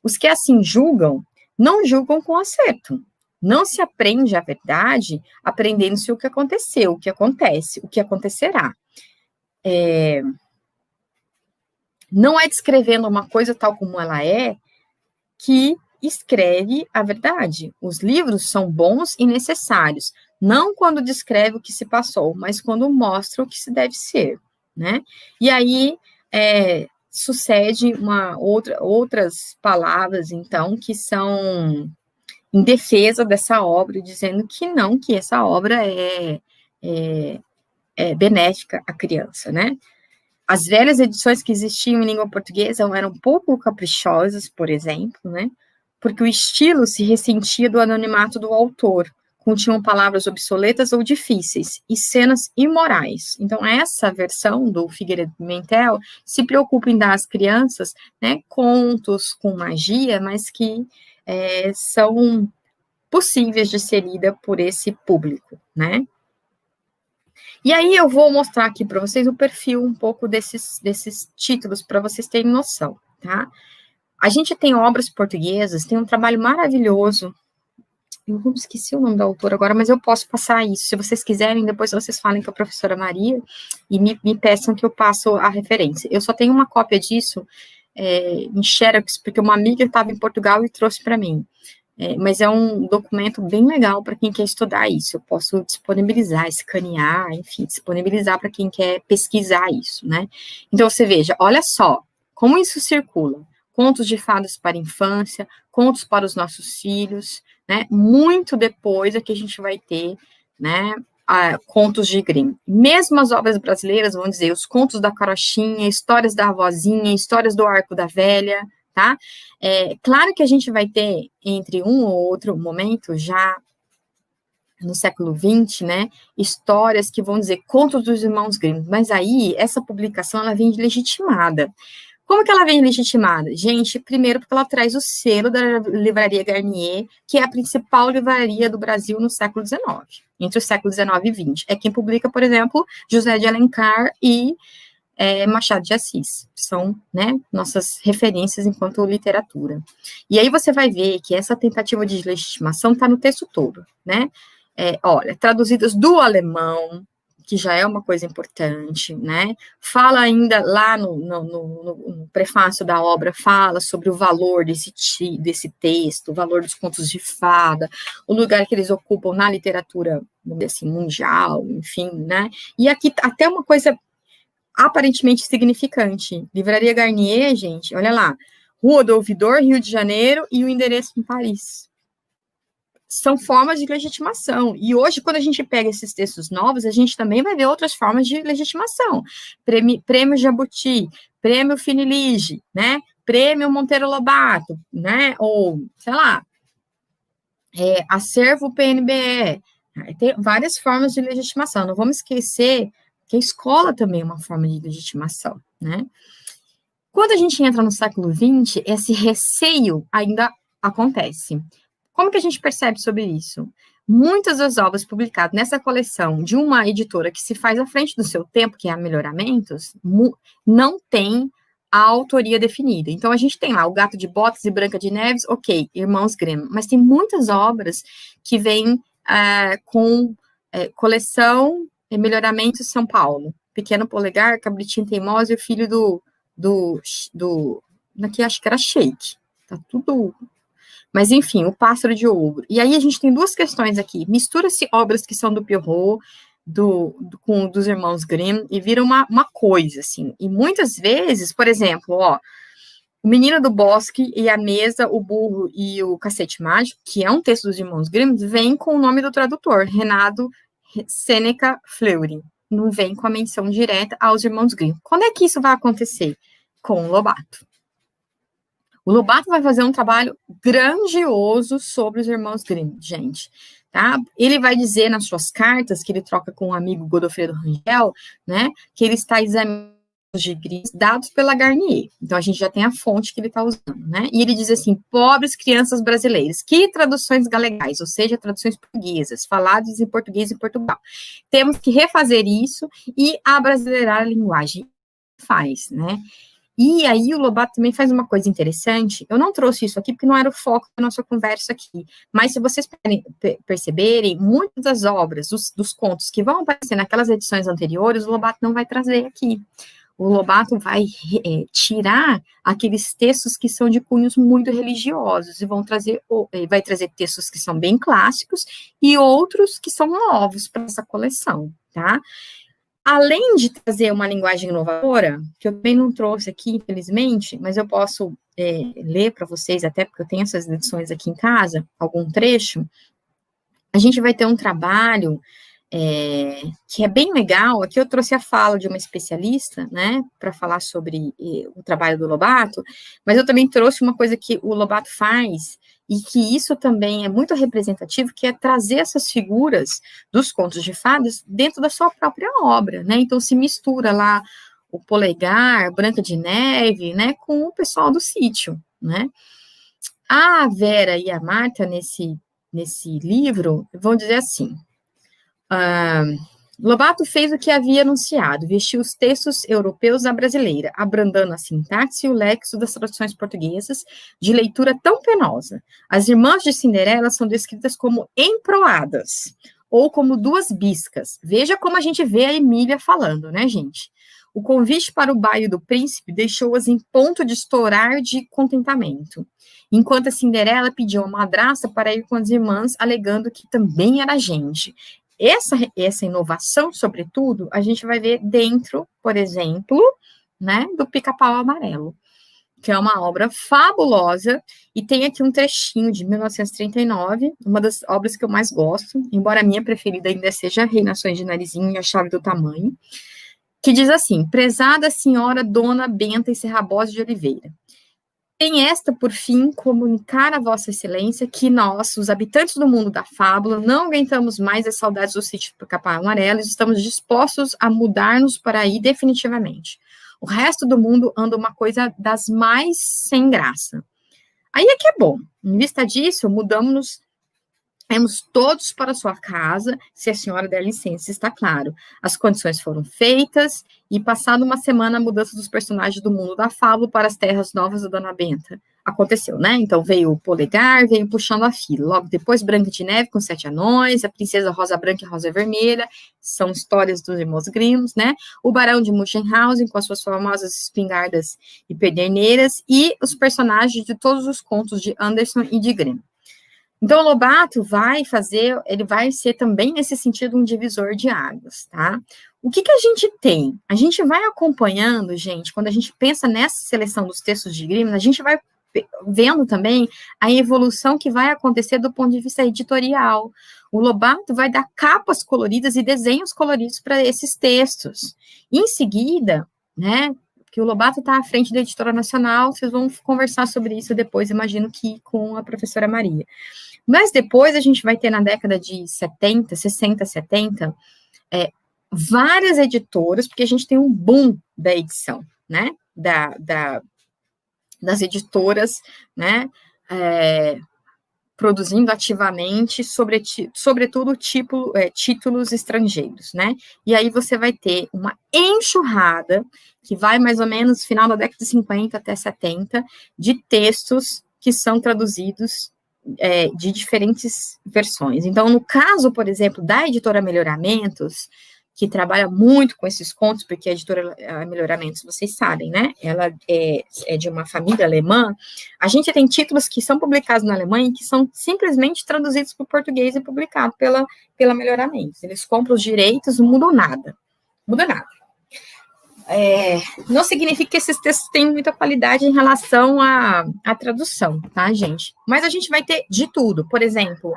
Os que assim julgam, não julgam com acerto. Não se aprende a verdade aprendendo-se o que aconteceu, o que acontece, o que acontecerá. Não é descrevendo uma coisa tal como ela é que escreve a verdade. Os livros são bons e necessários, não quando descreve o que se passou, mas quando mostra o que se deve ser, né? E aí, sucede outras palavras, então, que são em defesa dessa obra, dizendo que não, que essa obra é benéfica à criança, né? As velhas edições que existiam em língua portuguesa eram um pouco caprichosas, por exemplo, né? Porque o estilo se ressentia do anonimato do autor, continham palavras obsoletas ou difíceis, e cenas imorais. Então, essa versão do Figueiredo Pimentel se preocupa em dar às crianças, né, contos com magia, mas que são possíveis de ser lida por esse público, né? E aí eu vou mostrar aqui para vocês o perfil um pouco desses títulos, para vocês terem noção, tá? A gente tem obras portuguesas, tem um trabalho maravilhoso, eu não esqueci o nome da autora agora, mas eu posso passar isso, se vocês quiserem, depois vocês falem com a professora Maria, e me peçam que eu passo a referência. Eu só tenho uma cópia disso em Xerox, porque uma amiga estava em Portugal e trouxe para mim. Mas é um documento bem legal para quem quer estudar isso. Eu posso disponibilizar, escanear, enfim, disponibilizar para quem quer pesquisar isso, né? Então, você veja, olha só, como isso circula. Contos de fadas para a infância, contos para os nossos filhos, né? Muito depois é que a gente vai ter, né, contos de Grimm. Mesmo as obras brasileiras vão dizer os contos da carochinha, histórias da avózinha, histórias do arco da velha, tá? Claro que a gente vai ter, entre um ou outro momento, já no século XX, né, histórias que vão dizer contos dos irmãos Grimm, mas aí, essa publicação, ela vem legitimada. Como que ela vem legitimada? Gente, primeiro porque ela traz o selo da Livraria Garnier, que é a principal livraria do Brasil no século XIX, entre o século XIX e XX. É quem publica, por exemplo, José de Alencar e Machado de Assis, são, né, nossas referências enquanto literatura. E aí você vai ver que essa tentativa de legitimação está no texto todo, né? Olha, traduzidas do alemão, que já é uma coisa importante, né? Fala ainda lá no prefácio da obra, fala sobre o valor desse texto, o valor dos contos de fada, o lugar que eles ocupam na literatura, vamos dizer assim, mundial, enfim, né? E aqui até uma coisa aparentemente significante. Livraria Garnier, gente, olha lá, Rua do Ouvidor, Rio de Janeiro, e o endereço em Paris. São formas de legitimação. E hoje, quando a gente pega esses textos novos, a gente também vai ver outras formas de legitimação. Prêmio Jabuti, Prêmio Finilige, né? Prêmio Monteiro Lobato, né? Ou, sei lá, Acervo PNBE. Tem várias formas de legitimação. Não vamos esquecer que a escola também é uma forma de legitimação, né? Quando a gente entra no século XX, esse receio ainda acontece. Como que a gente percebe sobre isso? Muitas das obras publicadas nessa coleção de uma editora que se faz à frente do seu tempo, que é a Melhoramentos, não tem a autoria definida. Então, a gente tem lá o Gato de Botas e Branca de Neves, ok, Irmãos Grimm, mas tem muitas obras que vêm com coleção Melhoramentos São Paulo, Pequeno Polegar, Cabritinho Teimoso e o filho daqui acho que era Sheik, tá tudo... Mas, enfim, o Pássaro de Ouro. E aí a gente tem duas questões aqui. Mistura-se obras que são do Perrault, com dos irmãos Grimm, e vira uma coisa, assim. E muitas vezes, por exemplo, O Menino do Bosque e a Mesa, o Burro e o Cacete Mágico, que é um texto dos irmãos Grimm, vem com o nome do tradutor, Renato Seneca Fleury. Não vem com a menção direta aos irmãos Grimm. Quando é que isso vai acontecer? Com o Lobato. O Lobato vai fazer um trabalho grandioso sobre os irmãos Grimm, gente, tá? Ele vai dizer nas suas cartas, que ele troca com o amigo Godofredo Rangel, né, que ele está examinando os gibris dados pela Garnier. Então, a gente já tem a fonte que ele está usando, né? E ele diz assim, pobres crianças brasileiras, que traduções galegais, ou seja, traduções portuguesas, faladas em português em Portugal. Temos que refazer isso e abrasileirar a linguagem. Faz, né? E aí o Lobato também faz uma coisa interessante, eu não trouxe isso aqui porque não era o foco da nossa conversa aqui, mas se vocês perceberem, muitas das obras, dos contos que vão aparecer naquelas edições anteriores, o Lobato não vai trazer aqui. O Lobato vai tirar aqueles textos que são de cunhos muito religiosos, e vai trazer textos que são bem clássicos, e outros que são novos para essa coleção, tá? além de trazer uma linguagem inovadora, que eu também não trouxe aqui, infelizmente, mas eu posso ler para vocês, até porque eu tenho essas edições aqui em casa, algum trecho, a gente vai ter um trabalho que é bem legal. Aqui eu trouxe a fala de uma especialista, né, para falar sobre o trabalho do Lobato, mas eu também trouxe uma coisa que o Lobato faz, e que isso também é muito representativo, que é trazer essas figuras dos contos de fadas dentro da sua própria obra, né, então se mistura lá o Polegar, Branca de Neve, né, com o pessoal do sítio, né. A Vera e a Marta, nesse livro, vão dizer assim: Lobato fez o que havia anunciado, vestiu os textos europeus à brasileira, abrandando a sintaxe e o lexo das traduções portuguesas, de leitura tão penosa. As irmãs de Cinderela são descritas como emproadas, ou como duas biscas. Veja como a gente vê a Emília falando, né, gente? O convite para o baile do príncipe deixou-as em ponto de estourar de contentamento, enquanto a Cinderela pediu a madrasta para ir com as irmãs, alegando que também era gente. Essa inovação, sobretudo, a gente vai ver dentro, por exemplo, né, do Pica-Pau Amarelo, que é uma obra fabulosa, e tem aqui um trechinho de 1939, uma das obras que eu mais gosto, embora a minha preferida ainda seja Reinações de Narizinho e A Chave do Tamanho, que diz assim: prezada senhora Dona Benta e Serrabós de Oliveira, tem esta, por fim, comunicar a Vossa Excelência que nós, os habitantes do mundo da fábula, não aguentamos mais as saudades do sítio do Pica-Pau Amarelo e estamos dispostos a mudar-nos para aí definitivamente. O resto do mundo anda uma coisa das mais sem graça. Aí é que é bom. Em vista disso, mudamos-nos, vamos todos para sua casa, se a senhora der licença, está claro. As condições foram feitas, e passada uma semana, a mudança dos personagens do mundo da fábula para as terras novas da Dona Benta aconteceu, né? Então veio o Polegar, veio puxando a fila. Logo depois, Branca de Neve com 7 anões, a Princesa Rosa Branca e Rosa Vermelha, são histórias dos irmãos Grimms, né? O Barão de Munchausen com as suas famosas espingardas e pederneiras, e os personagens de todos os contos de Andersen e de Grimm. Então, o Lobato ele vai ser também, nesse sentido, um divisor de águas, tá? O que a gente tem? A gente vai acompanhando, gente, quando a gente pensa nessa seleção dos textos de Grimm, a gente vai vendo também a evolução que vai acontecer do ponto de vista editorial. O Lobato vai dar capas coloridas e desenhos coloridos para esses textos. Em seguida, né, que o Lobato está à frente da Editora Nacional, vocês vão conversar sobre isso depois, imagino que com a professora Maria. Mas depois a gente vai ter, na década de 70, 60, 70, várias editoras, porque a gente tem um boom da edição, né, das editoras, né, produzindo ativamente, sobretudo títulos estrangeiros, né, e aí você vai ter uma enxurrada, que vai mais ou menos no final da década de 50 até 70, de textos que são traduzidos de diferentes versões. Então, no caso, por exemplo, da editora Melhoramentos, que trabalha muito com esses contos, porque a editora Melhoramentos, vocês sabem, né? Ela é de uma família alemã. A gente tem títulos que são publicados na Alemanha e que são simplesmente traduzidos para o português e publicados pela Melhoramentos. Eles compram os direitos, não mudam nada. Muda nada. Não significa que esses textos têm muita qualidade em relação à tradução, tá, gente? Mas a gente vai ter de tudo. Por exemplo,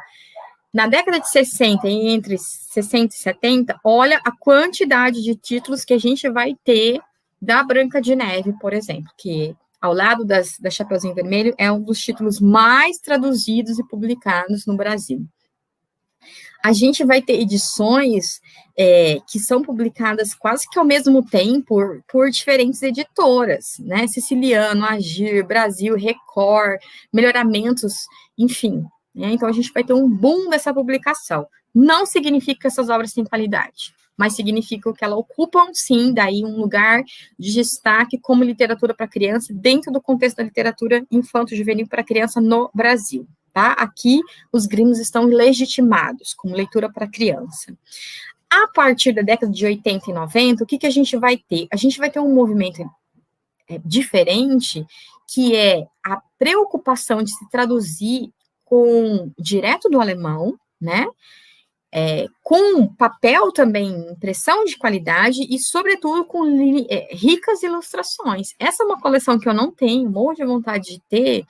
na década de 60, entre 60 e 70, olha a quantidade de títulos que a gente vai ter da Branca de Neve, por exemplo, que ao lado da Chapeuzinho Vermelho é um dos títulos mais traduzidos e publicados no Brasil. A gente vai ter edições que são publicadas quase que ao mesmo tempo por diferentes editoras, né? Siciliano, Agir, Brasil, Record, Melhoramentos, enfim. Né? Então, a gente vai ter um boom dessa publicação. Não significa que essas obras têm qualidade, mas significa que elas ocupam, sim, daí um lugar de destaque como literatura para criança, dentro do contexto da literatura infanto-juvenil para criança no Brasil. Tá? Aqui, os Grimms estão legitimados como leitura para criança. A partir da década de 80 e 90, o que a gente vai ter? A gente vai ter um movimento diferente, que é a preocupação de se traduzir direto do alemão, né? com papel também, impressão de qualidade e, sobretudo, com ricas ilustrações. Essa é uma coleção que eu não tenho, morro de vontade de ter,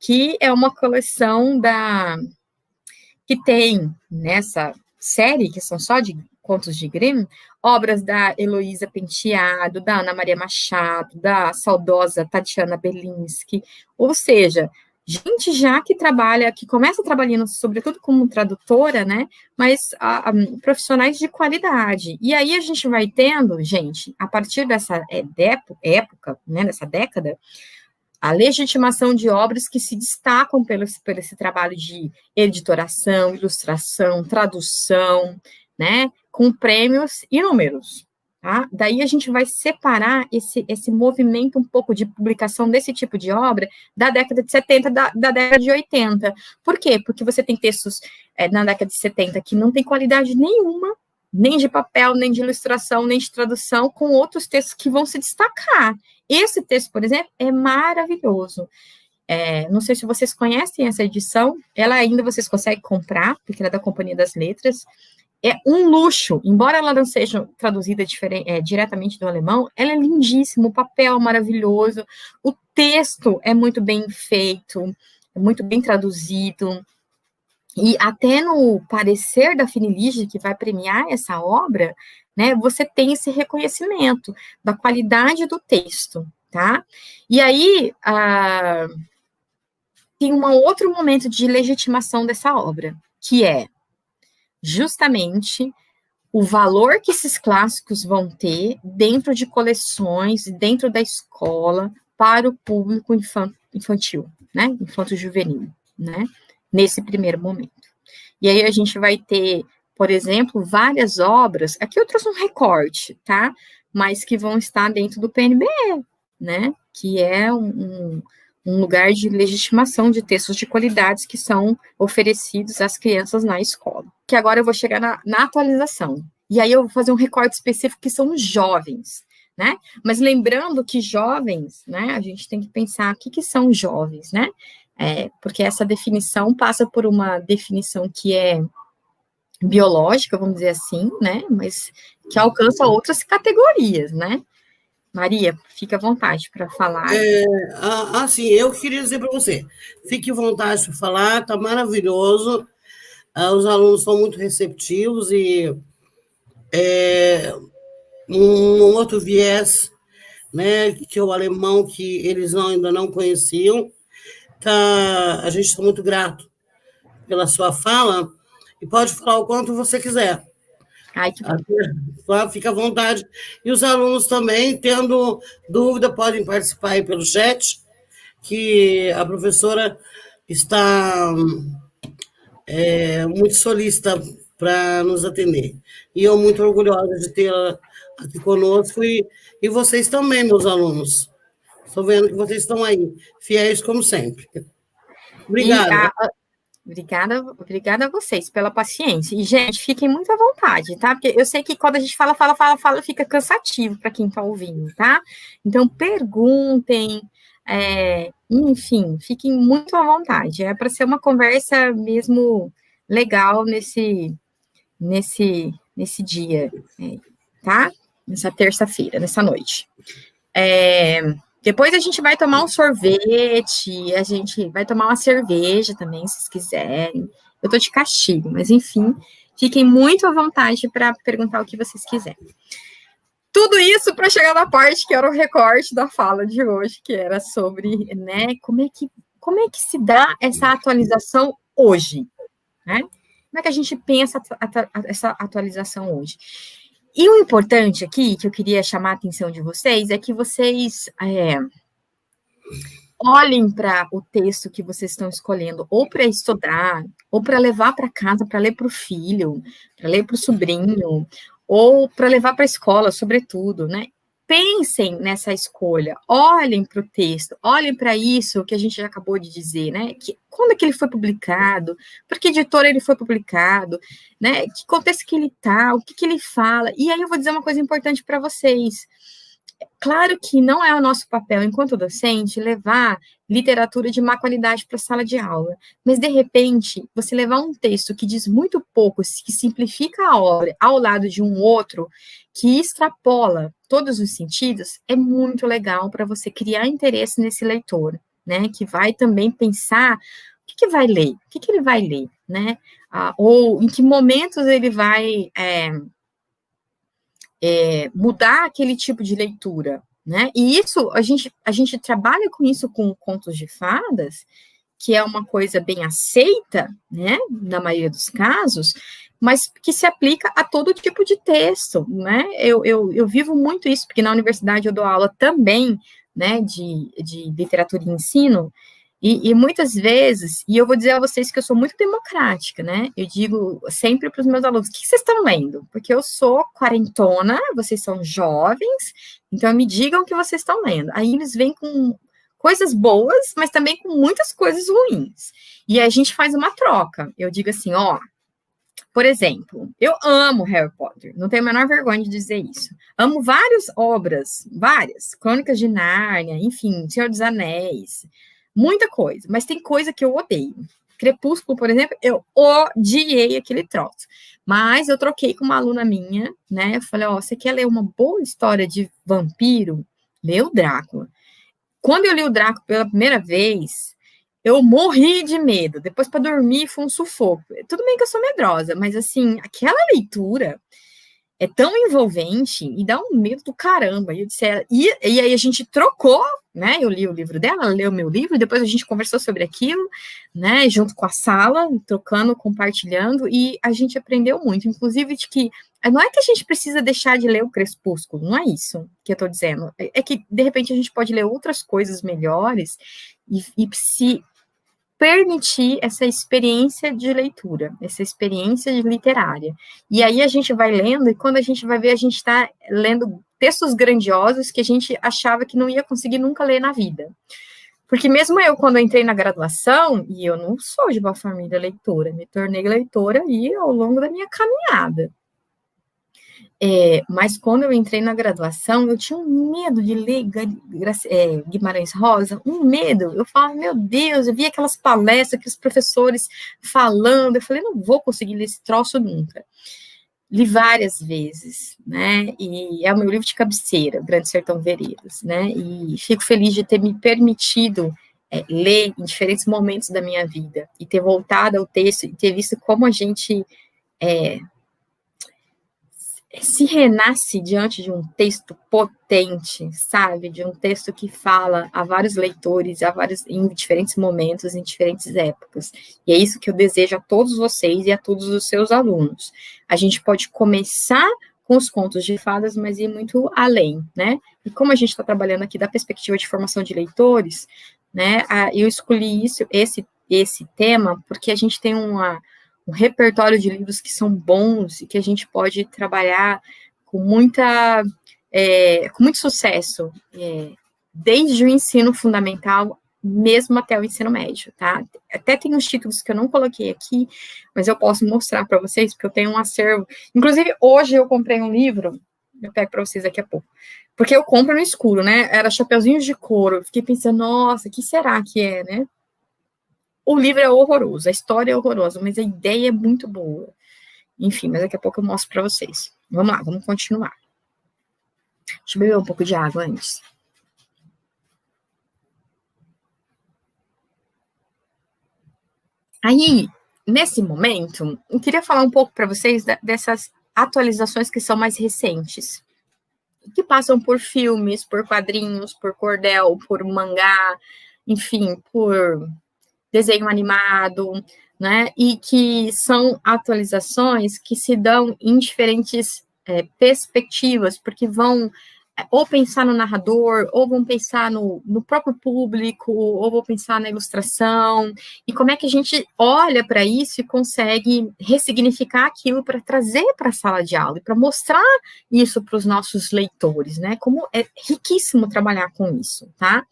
que é uma coleção que tem nessa série, que são só de contos de Grimm, obras da Heloísa Penteado, da Ana Maria Machado, da saudosa Tatiana Belinsky, ou seja, gente já que trabalha, que começa trabalhando, sobretudo como tradutora, né, mas profissionais de qualidade. E aí a gente vai tendo, gente, a partir dessa época, né, dessa década, a legitimação de obras que se destacam por esse trabalho de editoração, ilustração, tradução, né, com prêmios inúmeros. Tá? Daí a gente vai separar esse movimento um pouco de publicação desse tipo de obra da década de 70, da década de 80. Por quê? Porque você tem textos na década de 70 que não tem qualidade nenhuma, nem de papel, nem de ilustração, nem de tradução, com outros textos que vão se destacar. Esse texto, por exemplo, é maravilhoso. Não sei se vocês conhecem essa edição, ela ainda vocês conseguem comprar, porque ela é da Companhia das Letras. É um luxo, embora ela não seja traduzida diretamente do alemão, ela é lindíssima, o papel é maravilhoso, o texto é muito bem feito, é muito bem traduzido, e até no parecer da Finilige, que vai premiar essa obra, né, você tem esse reconhecimento da qualidade do texto, tá? E aí, tem um outro momento de legitimação dessa obra, que é justamente o valor que esses clássicos vão ter dentro de coleções, dentro da escola, para o público infantil, né, infanto-juvenil, né, nesse primeiro momento. E aí a gente vai ter, por exemplo, várias obras, aqui eu trouxe um recorte, tá, mas que vão estar dentro do PNBE, né, que é um lugar de legitimação de textos de qualidades que são oferecidos às crianças na escola. Que agora eu vou chegar na atualização. E aí eu vou fazer um recorte específico que são os jovens, né? Mas lembrando que jovens, né, a gente tem que pensar o que são jovens, né? Porque essa definição passa por uma definição que é biológica, vamos dizer assim, né? Mas que alcança outras categorias, né? Maria, fique à vontade para falar. Assim, eu queria dizer para você, fique à vontade para falar, está maravilhoso, os alunos são muito receptivos e um outro viés, né, que é o alemão, que eles ainda não conheciam, a gente está muito grato pela sua fala, e pode falar o quanto você quiser. Ai, que bom. Fica à vontade. E os alunos também, tendo dúvida, podem participar aí pelo chat, que a professora está muito solícita para nos atender. E eu muito orgulhosa de tê-la aqui conosco, e vocês também, meus alunos. Estou vendo que vocês estão aí, fiéis como sempre. Obrigada. Obrigada a vocês pela paciência. E, gente, fiquem muito à vontade, tá? Porque eu sei que quando a gente fala, fica cansativo para quem está ouvindo, tá? Então, perguntem, enfim, fiquem muito à vontade. É para ser uma conversa mesmo legal nesse dia, tá? Nessa terça-feira, nessa noite. Depois a gente vai tomar um sorvete, a gente vai tomar uma cerveja também, se vocês quiserem. Eu tô de castigo, mas enfim, fiquem muito à vontade para perguntar o que vocês quiserem. Tudo isso para chegar na parte que era o recorte da fala de hoje, que era sobre, né, como é que se dá essa atualização hoje, né? Como é que a gente pensa essa atualização hoje? E o importante aqui, que eu queria chamar a atenção de vocês, é que vocês olhem para o texto que vocês estão escolhendo, ou para estudar, ou para levar para casa, para ler para o filho, para ler para o sobrinho, ou para levar para a escola, sobretudo, né? Pensem nessa escolha, olhem para o texto, olhem para isso que a gente já acabou de dizer, né? Quando é que ele foi publicado, por que editora ele foi publicado, né? Que contexto que ele está, o que ele fala. E aí eu vou dizer uma coisa importante para vocês. Claro que não é o nosso papel, enquanto docente, levar literatura de má qualidade para a sala de aula, mas, de repente, você levar um texto que diz muito pouco, que simplifica a obra, ao lado de um outro, que extrapola todos os sentidos, é muito legal para você criar interesse nesse leitor, né, que vai também pensar o que vai ler, o que ele vai ler, né, ou em que momentos ele vai mudar aquele tipo de leitura, né? E isso, a gente trabalha com isso com contos de fadas, que é uma coisa bem aceita, né, na maioria dos casos, mas que se aplica a todo tipo de texto, né? Eu vivo muito isso, porque na universidade eu dou aula também, né, de literatura e ensino, e muitas vezes, e eu vou dizer a vocês que eu sou muito democrática, né? Eu digo sempre para os meus alunos, o que vocês estão lendo? Porque eu sou quarentona, vocês são jovens, então me digam o que vocês estão lendo. Aí eles vêm com coisas boas, mas também com muitas coisas ruins. E aí a gente faz uma troca. Eu digo assim, ó, por exemplo, eu amo Harry Potter, não tenho a menor vergonha de dizer isso. Amo várias obras, várias, Crônicas de Nárnia, enfim, Senhor dos Anéis, muita coisa, mas tem coisa que eu odeio. Crepúsculo, por exemplo, eu odiei aquele troço. Mas eu troquei com uma aluna minha, né? Eu falei, ó, você quer ler uma boa história de vampiro? Lê o Drácula. Quando eu li o Drácula pela primeira vez, eu morri de medo. Depois, para dormir, foi um sufoco. Tudo bem que eu sou medrosa, mas, assim, aquela leitura é tão envolvente e dá um medo do caramba. E aí a gente trocou, né? Eu li o livro dela, ela leu o meu livro, depois a gente conversou sobre aquilo, né? Junto com a sala, trocando, compartilhando, e a gente aprendeu muito. Inclusive, de que não é que a gente precisa deixar de ler o Crepúsculo, não é isso que eu estou dizendo. É que, de repente, a gente pode ler outras coisas melhores e se permitir essa experiência de leitura, essa experiência literária. E aí a gente vai lendo, e quando a gente vai ver, a gente está lendo textos grandiosos que a gente achava que não ia conseguir nunca ler na vida. Porque mesmo eu, quando eu entrei na graduação, e eu não sou de uma família leitora, me tornei leitora aí ao longo da minha caminhada. Mas quando eu entrei na graduação, eu tinha um medo de ler Guimarães Rosa, um medo. Eu falava, meu Deus, eu via aquelas palestras, aqueles professores falando, eu falei, não vou conseguir ler esse troço nunca. Li várias vezes, né, e é o meu livro de cabeceira, Grande Sertão Veredas, né, e fico feliz de ter me permitido ler em diferentes momentos da minha vida, e ter voltado ao texto, e ter visto como a gente se renasce diante de um texto potente, sabe? De um texto que fala a vários leitores, em diferentes momentos, em diferentes épocas. E é isso que eu desejo a todos vocês e a todos os seus alunos. A gente pode começar com os contos de fadas, mas ir muito além, né? E como a gente está trabalhando aqui da perspectiva de formação de leitores, né? Eu escolhi esse tema porque a gente tem um repertório de livros que são bons e que a gente pode trabalhar com muito sucesso, desde o ensino fundamental, mesmo até o ensino médio, tá? Até tem uns títulos que eu não coloquei aqui, mas eu posso mostrar para vocês, porque eu tenho um acervo. Inclusive, hoje eu comprei um livro, eu pego para vocês daqui a pouco, porque eu compro no escuro, né? Era Chapeuzinhos de Couro, eu fiquei pensando, nossa, o que será que é, né? O livro é horroroso, a história é horrorosa, mas a ideia é muito boa. Enfim, mas daqui a pouco eu mostro para vocês. Vamos lá, vamos continuar. Deixa eu beber um pouco de água antes. Aí, nesse momento, eu queria falar um pouco para vocês dessas atualizações que são mais recentes, que passam por filmes, por quadrinhos, por cordel, por mangá, enfim, por desenho animado, né, e que são atualizações que se dão em diferentes perspectivas, porque vão ou pensar no narrador, ou vão pensar no próprio público, ou vão pensar na ilustração, e como é que a gente olha para isso e consegue ressignificar aquilo para trazer para a sala de aula, e para mostrar isso para os nossos leitores, né, como é riquíssimo trabalhar com isso, tá?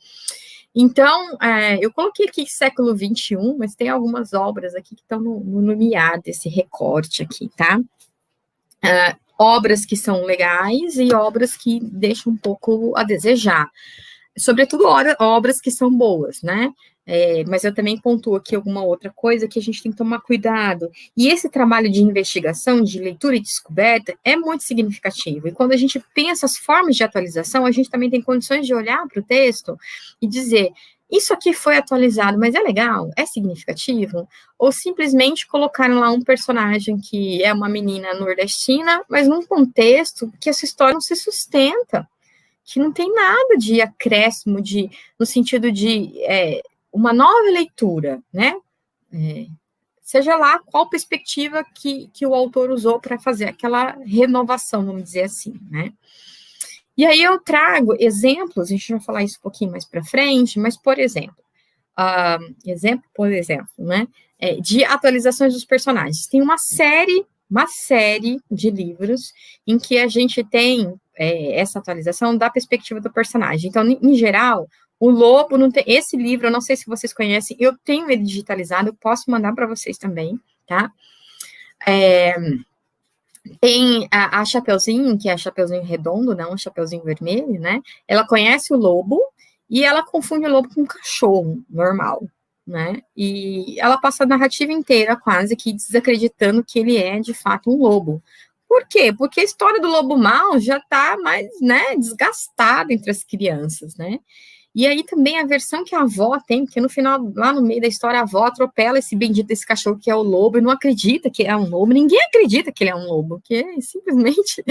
Então, eu coloquei aqui século XXI, mas tem algumas obras aqui que estão no limiar desse recorte aqui, tá? obras que são legais e obras que deixam um pouco a desejar. Sobretudo obras que são boas, né? Mas eu também pontuo aqui alguma outra coisa que a gente tem que tomar cuidado. E esse trabalho de investigação, de leitura e descoberta, é muito significativo. E quando a gente pensa as formas de atualização, a gente também tem condições de olhar para o texto e dizer, isso aqui foi atualizado, mas é legal? É significativo? Ou simplesmente colocaram lá um personagem que é uma menina nordestina, mas num contexto que essa história não se sustenta, que não tem nada de acréscimo, no sentido de uma nova leitura, né? Seja lá qual perspectiva que o autor usou para fazer aquela renovação, vamos dizer assim, né? E aí eu trago exemplos, a gente vai falar isso um pouquinho mais para frente, mas, por exemplo, né, de atualizações dos personagens. Tem uma série de livros em que a gente tem essa atualização da perspectiva do personagem. Então, em geral, o Lobo não tem... Esse livro, eu não sei se vocês conhecem, eu tenho ele digitalizado, eu posso mandar para vocês também, tá? Tem a Chapeuzinho, que é a Chapeuzinho redondo, não, um Chapeuzinho vermelho, né? Ela conhece o lobo e ela confunde o lobo com um cachorro normal, né? E ela passa a narrativa inteira quase que desacreditando que ele é, de fato, um lobo. Por quê? Porque a história do lobo mau já está mais, né, desgastada entre as crianças, né? E aí também a versão que a avó tem, porque no final, lá no meio da história, a avó atropela esse bendito desse cachorro que é o lobo e não acredita que é um lobo, ninguém acredita que ele é um lobo, porque simplesmente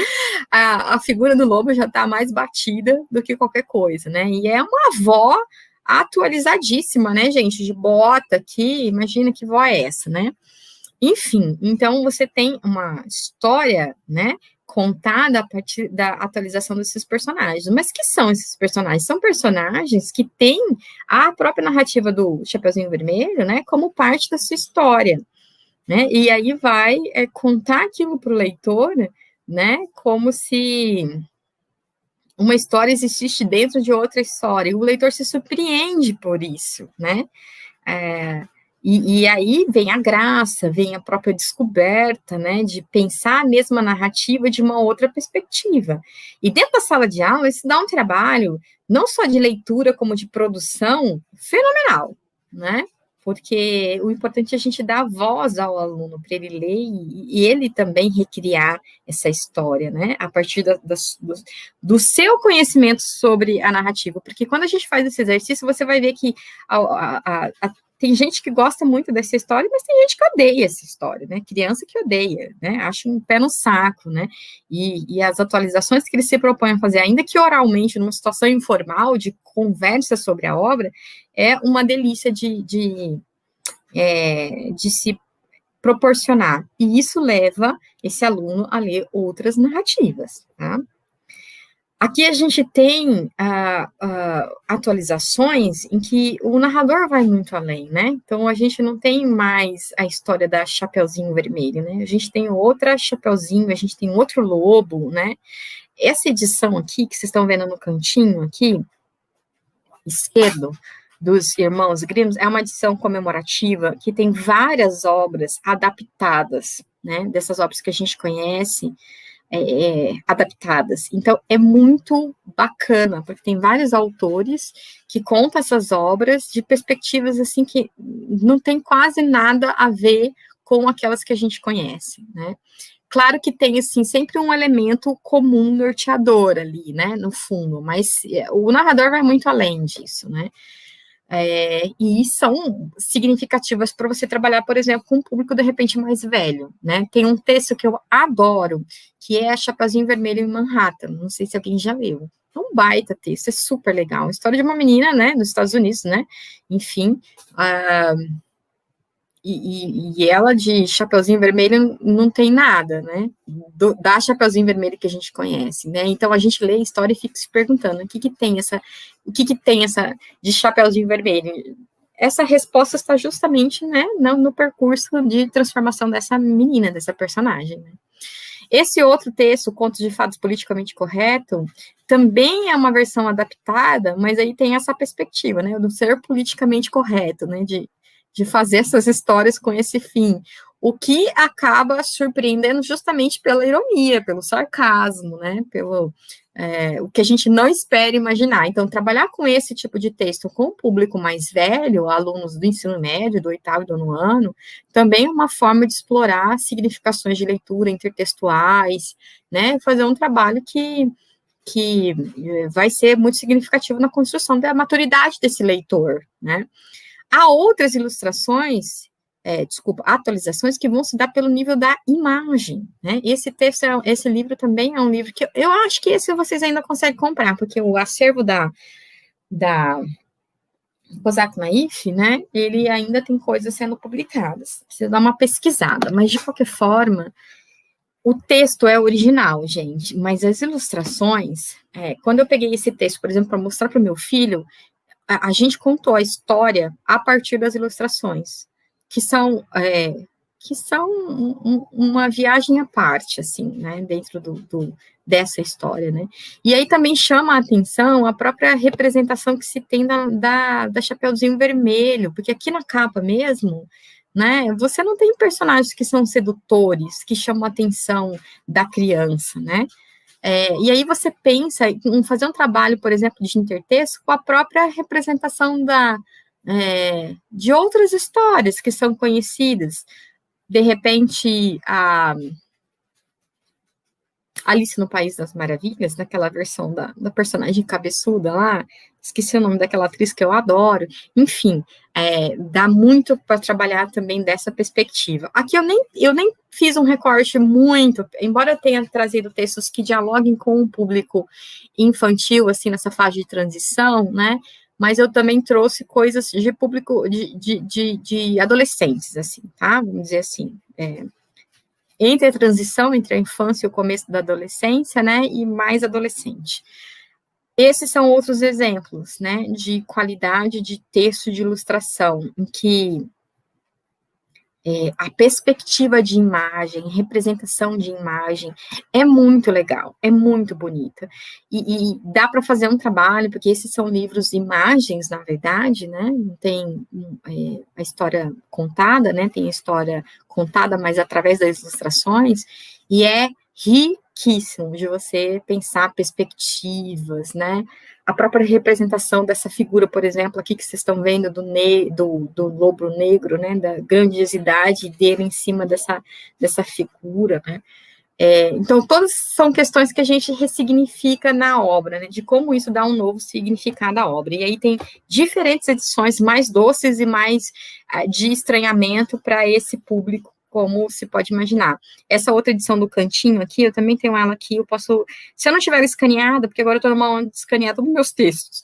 a figura do lobo já está mais batida do que qualquer coisa, né? E é uma avó atualizadíssima, né, gente, de bota aqui, imagina que vó é essa, né? Enfim, então você tem uma história, né, contada a partir da atualização desses personagens. Mas que são esses personagens? São personagens que têm a própria narrativa do Chapeuzinho Vermelho, né, como parte da sua história, né, e aí vai contar aquilo para o leitor, né, como se uma história existisse dentro de outra história, e o leitor se surpreende por isso, né, e aí vem a graça, vem a própria descoberta, né, de pensar a mesma narrativa de uma outra perspectiva. E dentro da sala de aula, isso dá um trabalho, não só de leitura, como de produção, fenomenal, né? Porque o importante é a gente dar voz ao aluno, para ele ler e ele também recriar essa história, né, a partir do seu conhecimento sobre a narrativa. Porque quando a gente faz esse exercício, você vai ver que tem gente que gosta muito dessa história, mas tem gente que odeia essa história, né? Criança que odeia, né? Acha um pé no saco, né? E as atualizações que ele se propõe a fazer, ainda que oralmente, numa situação informal, de conversa sobre a obra, é uma delícia de se proporcionar. E isso leva esse aluno a ler outras narrativas, tá? Aqui a gente tem atualizações em que o narrador vai muito além, né? Então, a gente não tem mais a história da Chapeuzinho Vermelho, né? A gente tem outra Chapeuzinho, a gente tem outro lobo, né? Essa edição aqui, que vocês estão vendo no cantinho aqui, esquerdo, dos Irmãos Grimm, é uma edição comemorativa que tem várias obras adaptadas, né? Dessas obras que a gente conhece, adaptadas. Então, é muito bacana, porque tem vários autores que contam essas obras de perspectivas, assim, que não tem quase nada a ver com aquelas que a gente conhece, né? Claro que tem, assim, sempre um elemento comum norteador ali, né, no fundo, mas o narrador vai muito além disso, né? E são significativas para você trabalhar, por exemplo, com um público, de repente, mais velho, né? Tem um texto que eu adoro, que é Chapeuzinho Vermelho em Manhattan, não sei se alguém já leu. É um baita texto, é super legal, a história de uma menina, né, nos Estados Unidos, né, enfim, e ela de Chapeuzinho Vermelho não tem nada, né, da Chapeuzinho Vermelho que a gente conhece, né, então a gente lê a história e fica se perguntando, o que tem essa de Chapeuzinho Vermelho? Essa resposta está justamente, né, no percurso de transformação dessa menina, dessa personagem, né. Esse outro texto, Contos de Fadas Politicamente Correto, também é uma versão adaptada, mas aí tem essa perspectiva, né, do ser politicamente correto, né, de fazer essas histórias com esse fim. o que acaba surpreendendo justamente pela ironia, pelo sarcasmo, né, pelo o que a gente não espera imaginar. Então, trabalhar com esse tipo de texto com o público mais velho, alunos do ensino médio, do 8º e do 9º ano, também é uma forma de explorar significações de leitura intertextuais, né, fazer um trabalho que vai ser muito significativo na construção da maturidade desse leitor, né. Há outras ilustrações, atualizações que vão se dar pelo nível da imagem, né? Esse livro também é um livro que eu acho que esse vocês ainda conseguem comprar, porque o acervo da Kozak Naif, né, ele ainda tem coisas sendo publicadas, precisa dar uma pesquisada, mas de qualquer forma, o texto é original, gente, mas as ilustrações, quando eu peguei esse texto, por exemplo, para mostrar para o meu filho, a gente contou a história a partir das ilustrações, que são uma viagem à parte, assim, né, dentro dessa história, né, e aí também chama a atenção a própria representação que se tem da Chapeuzinho Vermelho, porque aqui na capa mesmo, né, você não tem personagens que são sedutores, que chamam a atenção da criança, né, e aí você pensa em fazer um trabalho, por exemplo, de intertexto com a própria representação de outras histórias que são conhecidas. De repente, a Alice no País das Maravilhas, naquela versão da personagem cabeçuda lá, esqueci o nome daquela atriz que eu adoro, enfim, dá muito para trabalhar também dessa perspectiva. Aqui eu nem fiz um recorte muito, embora eu tenha trazido textos que dialoguem com o público infantil, assim, nessa fase de transição, né, mas eu também trouxe coisas de público, de adolescentes, assim, tá, vamos dizer assim, entre a transição, entre a infância e o começo da adolescência, né, e mais adolescente. Esses são outros exemplos, né, de qualidade de texto de ilustração, em que a perspectiva de imagem, representação de imagem, é muito legal, é muito bonita, e dá para fazer um trabalho, porque esses são livros imagens, na verdade, né, não tem a história contada, né, tem a história contada, mas através das ilustrações, e é riquíssimo de você pensar perspectivas, né, a própria representação dessa figura, por exemplo, aqui que vocês estão vendo do lobo negro, né, da grandiosidade dele em cima dessa figura, né, então todas são questões que a gente ressignifica na obra, né, de como isso dá um novo significado à obra, e aí tem diferentes edições mais doces e mais de estranhamento para esse público, como se pode imaginar. Essa outra edição do Cantinho aqui, eu também tenho ela aqui, eu posso, se eu não tiver escaneada, porque agora eu estou numa onda de escanear todos os meus textos,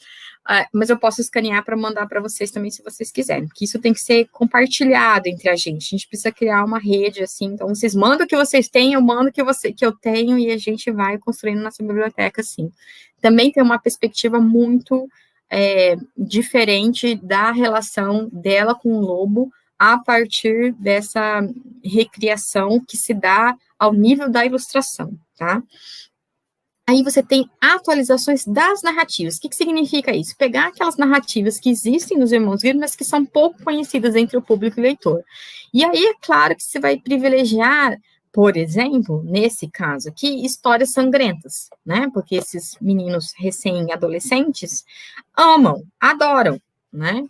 mas eu posso escanear para mandar para vocês também, se vocês quiserem, porque isso tem que ser compartilhado entre a gente precisa criar uma rede, assim, então vocês mandam o que vocês têm, eu mando o que eu tenho, e a gente vai construindo nossa biblioteca, assim. Também tem uma perspectiva muito diferente da relação dela com o lobo, a partir dessa recriação que se dá ao nível da ilustração, tá? Aí você tem atualizações das narrativas. O que significa isso? Pegar aquelas narrativas que existem nos Irmãos Grimm, mas que são pouco conhecidas entre o público e o leitor. E aí, é claro que você vai privilegiar, por exemplo, nesse caso aqui, histórias sangrentas, né? Porque esses meninos recém-adolescentes amam, adoram, né?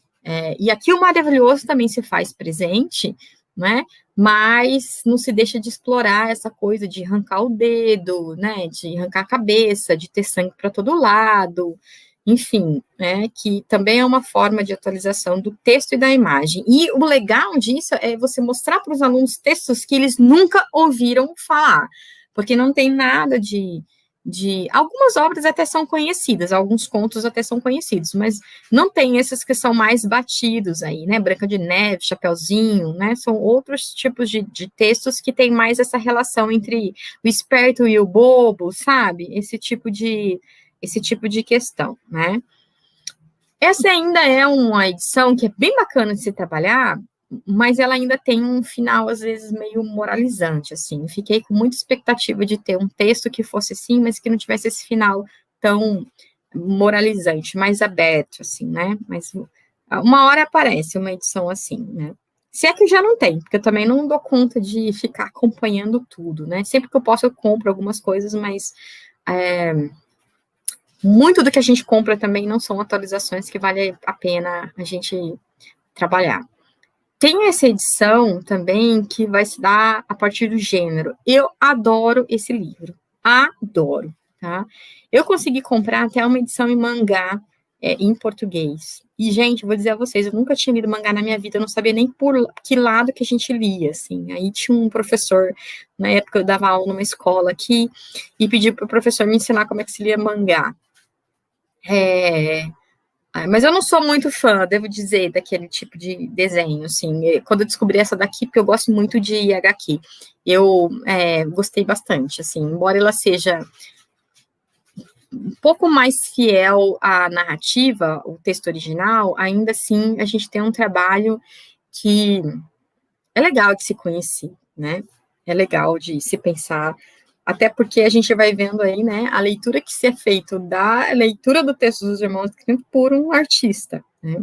E aqui o maravilhoso também se faz presente, né? Mas não se deixa de explorar essa coisa de arrancar o dedo, né? De arrancar a cabeça, de ter sangue para todo lado, enfim, né? Que também é uma forma de atualização do texto e da imagem. E o legal disso é você mostrar para os alunos textos que eles nunca ouviram falar, porque não tem nada de algumas obras até são conhecidas, alguns contos até são conhecidos, mas não tem esses que são mais batidos aí, né, Branca de Neve, Chapeuzinho, né, são outros tipos de textos que tem mais essa relação entre o esperto e o bobo, sabe, esse tipo de questão, né. Essa ainda é uma edição que é bem bacana de se trabalhar, mas ela ainda tem um final, às vezes, meio moralizante, assim. Fiquei com muita expectativa de ter um texto que fosse assim, mas que não tivesse esse final tão moralizante, mais aberto, assim, né? Mas uma hora aparece uma edição assim, né? Se é que já não tem, porque eu também não dou conta de ficar acompanhando tudo, né? Sempre que eu posso, eu compro algumas coisas, mas muito do que a gente compra também não são atualizações que vale a pena a gente trabalhar. Tem essa edição também que vai se dar a partir do gênero. Eu adoro esse livro. Adoro, tá? Eu consegui comprar até uma edição em mangá, em português. E, gente, vou dizer a vocês, eu nunca tinha lido mangá na minha vida, eu não sabia nem por que lado que a gente lia, assim. Aí tinha um professor, na época eu dava aula numa escola aqui, e pedi para o professor me ensinar como é que se lia mangá. Mas eu não sou muito fã, devo dizer, daquele tipo de desenho, assim. Quando eu descobri essa daqui, porque eu gosto muito de HQ, eu gostei bastante, assim. Embora ela seja um pouco mais fiel à narrativa, o texto original, ainda assim, a gente tem um trabalho que é legal de se conhecer, né? É legal de se pensar, até porque a gente vai vendo aí, né, a leitura que se é feita da leitura do texto dos Irmãos Grimm por um artista, né?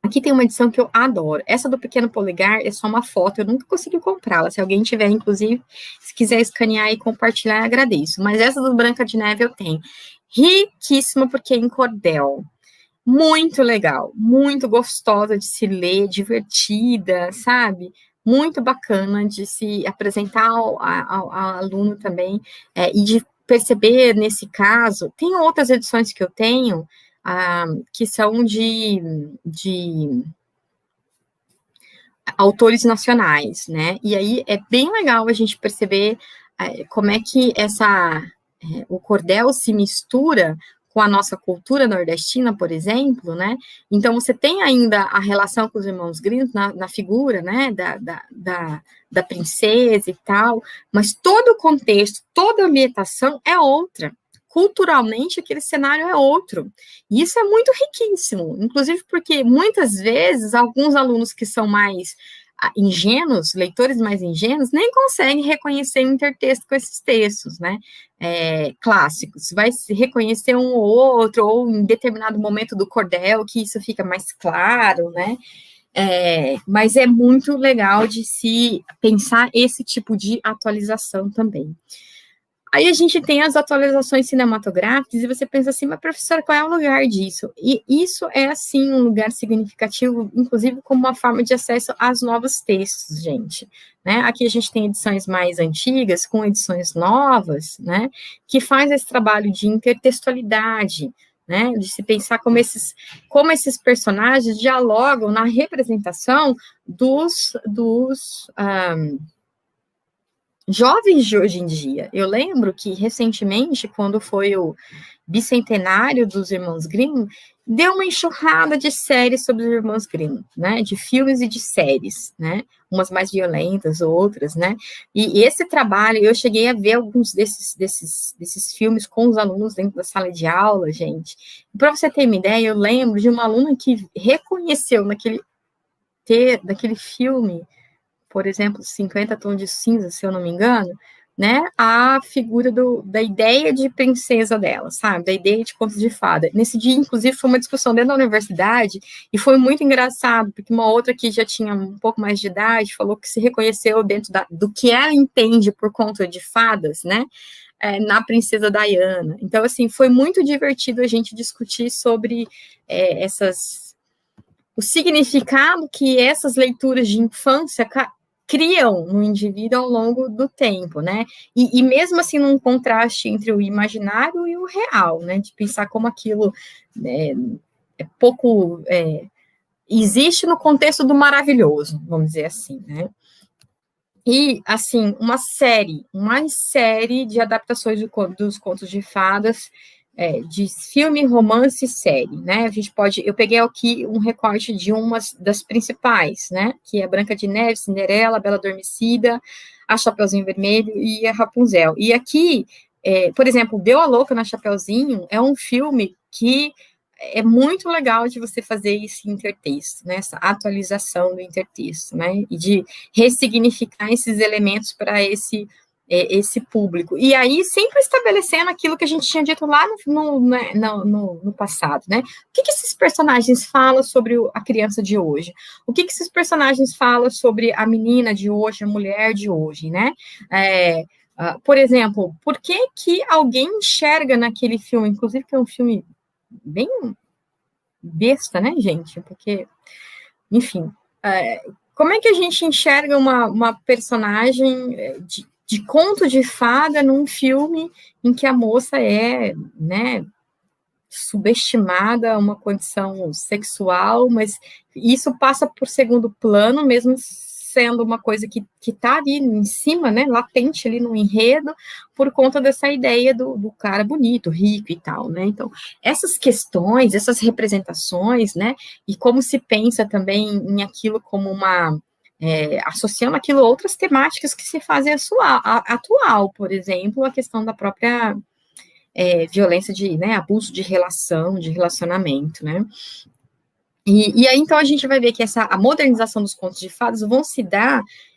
Aqui tem uma edição que eu adoro. Essa do Pequeno Polegar é só uma foto, eu nunca consegui comprá-la. Se alguém tiver, inclusive, se quiser escanear e compartilhar, eu agradeço. Mas essa do Branca de Neve eu tenho. Riquíssima, porque é em cordel. Muito legal, muito gostosa de se ler, divertida, sabe? Muito bacana de se apresentar ao aluno também, e de perceber, nesse caso, tem outras edições que eu tenho, que são de autores nacionais, né? E aí é bem legal a gente perceber como é que o cordel se mistura com a nossa cultura nordestina, por exemplo, né? Então, você tem ainda a relação com os irmãos Grimm na figura, né, da princesa e tal, mas todo o contexto, toda a ambientação é outra. Culturalmente, aquele cenário é outro. E isso é muito riquíssimo, inclusive porque, muitas vezes, alguns alunos que são mais ingênuos, leitores mais ingênuos, nem conseguem reconhecer o intertexto com esses textos, né, clássicos. Vai se reconhecer um ou outro, ou em determinado momento do cordel, que isso fica mais claro, né, mas é muito legal de se pensar esse tipo de atualização também. Aí a gente tem as atualizações cinematográficas, e você pensa assim, mas professora, qual é o lugar disso? E isso é, assim, um lugar significativo, inclusive como uma forma de acesso aos novos textos, gente, né? Aqui a gente tem edições mais antigas, com edições novas, né? Que faz esse trabalho de intertextualidade, né? De se pensar como esses personagens dialogam na representação dos jovens de hoje em dia. Eu lembro que, recentemente, quando foi o bicentenário dos Irmãos Grimm, deu uma enxurrada de séries sobre os Irmãos Grimm, né, de filmes e de séries, né, umas mais violentas, outras, né, e esse trabalho, eu cheguei a ver alguns desses filmes com os alunos dentro da sala de aula, gente. Para você ter uma ideia, eu lembro de uma aluna que reconheceu naquele filme, por exemplo, 50 Tons de Cinza, se eu não me engano, né, a figura da ideia de princesa dela, sabe, da ideia de contos de fada. Nesse dia, inclusive, foi uma discussão dentro da universidade, e foi muito engraçado, porque uma outra que já tinha um pouco mais de idade, falou que se reconheceu dentro do que ela entende por conto de fadas, né, na princesa Diana. Então, assim, foi muito divertido a gente discutir sobre o significado que essas leituras de infância criam no indivíduo ao longo do tempo, né, e mesmo assim num contraste entre o imaginário e o real, né, de pensar como aquilo existe no contexto do maravilhoso, vamos dizer assim, né. E, assim, uma série de adaptações dos contos de fadas, de filme, romance e série, né? Eu peguei aqui um recorte de uma das principais, né? Que é Branca de Neve, Cinderela, Bela Adormecida, A Chapeuzinho Vermelho e a Rapunzel. E aqui, por exemplo, Deu a Louca na Chapeuzinho é um filme que é muito legal de você fazer esse intertexto, né? Essa atualização do intertexto, né? E de ressignificar esses elementos para esse público. E aí, sempre estabelecendo aquilo que a gente tinha dito lá no passado, né? O que esses personagens falam sobre a criança de hoje? O que esses personagens falam sobre a menina de hoje, a mulher de hoje, né? Por exemplo, por que alguém enxerga naquele filme, inclusive que é um filme bem besta, né, gente? Porque, enfim, como é que a gente enxerga uma personagem de conto de fada num filme em que a moça é, né, subestimada a uma condição sexual, mas isso passa por segundo plano, mesmo sendo uma coisa que está ali em cima, né, latente ali no enredo, por conta dessa ideia do cara bonito, rico e tal, né, então, essas questões, essas representações, né, e como se pensa também em aquilo como associando aquilo a outras temáticas que se fazem atual, por exemplo, a questão da própria violência né, abuso de relação, de relacionamento, né, e aí, então, a gente vai ver que a modernização dos contos de fadas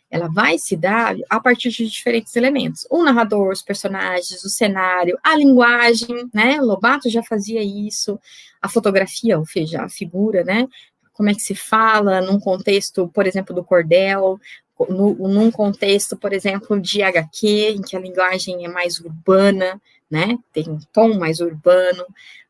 ela vai se dar a partir de diferentes elementos. O narrador, os personagens, o cenário, a linguagem, né, Lobato já fazia isso, a fotografia, ou seja, a figura, né, como é que se fala num contexto, por exemplo, do cordel, num contexto, por exemplo, de HQ, em que a linguagem é mais urbana, né, tem um tom mais urbano,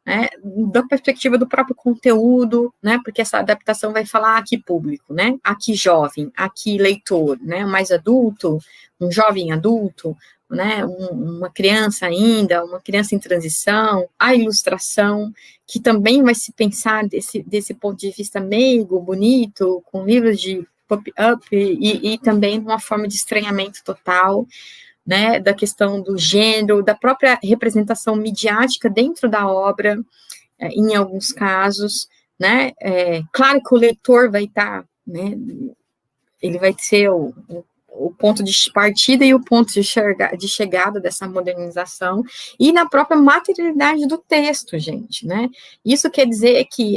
né, da perspectiva do próprio conteúdo, né, porque essa adaptação vai falar a que público, né, a que jovem, a que leitor, né, mais adulto, um jovem adulto, né, uma criança ainda, uma criança em transição, a ilustração, que também vai se pensar desse ponto de vista meigo, bonito, com livros de pop-up e também uma forma de estranhamento total, né, da questão do gênero, da própria representação midiática dentro da obra, em alguns casos, né, claro que o leitor vai estar, né, ele vai ser o ponto de partida e o ponto de chegada dessa modernização, e na própria materialidade do texto, gente, né, isso quer dizer que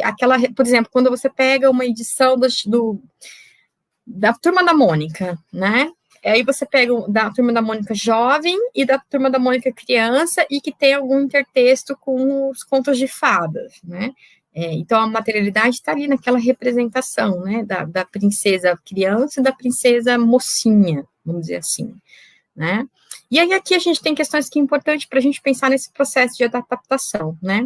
por exemplo, quando você pega uma edição da Turma da Mônica, né, aí você pega da Turma da Mônica jovem e da Turma da Mônica criança e que tem algum intertexto com os contos de fadas, né? Então, a materialidade está ali naquela representação, né, da princesa criança e da princesa mocinha, vamos dizer assim, né? E aí aqui a gente tem questões que é importante para a gente pensar nesse processo de adaptação, né?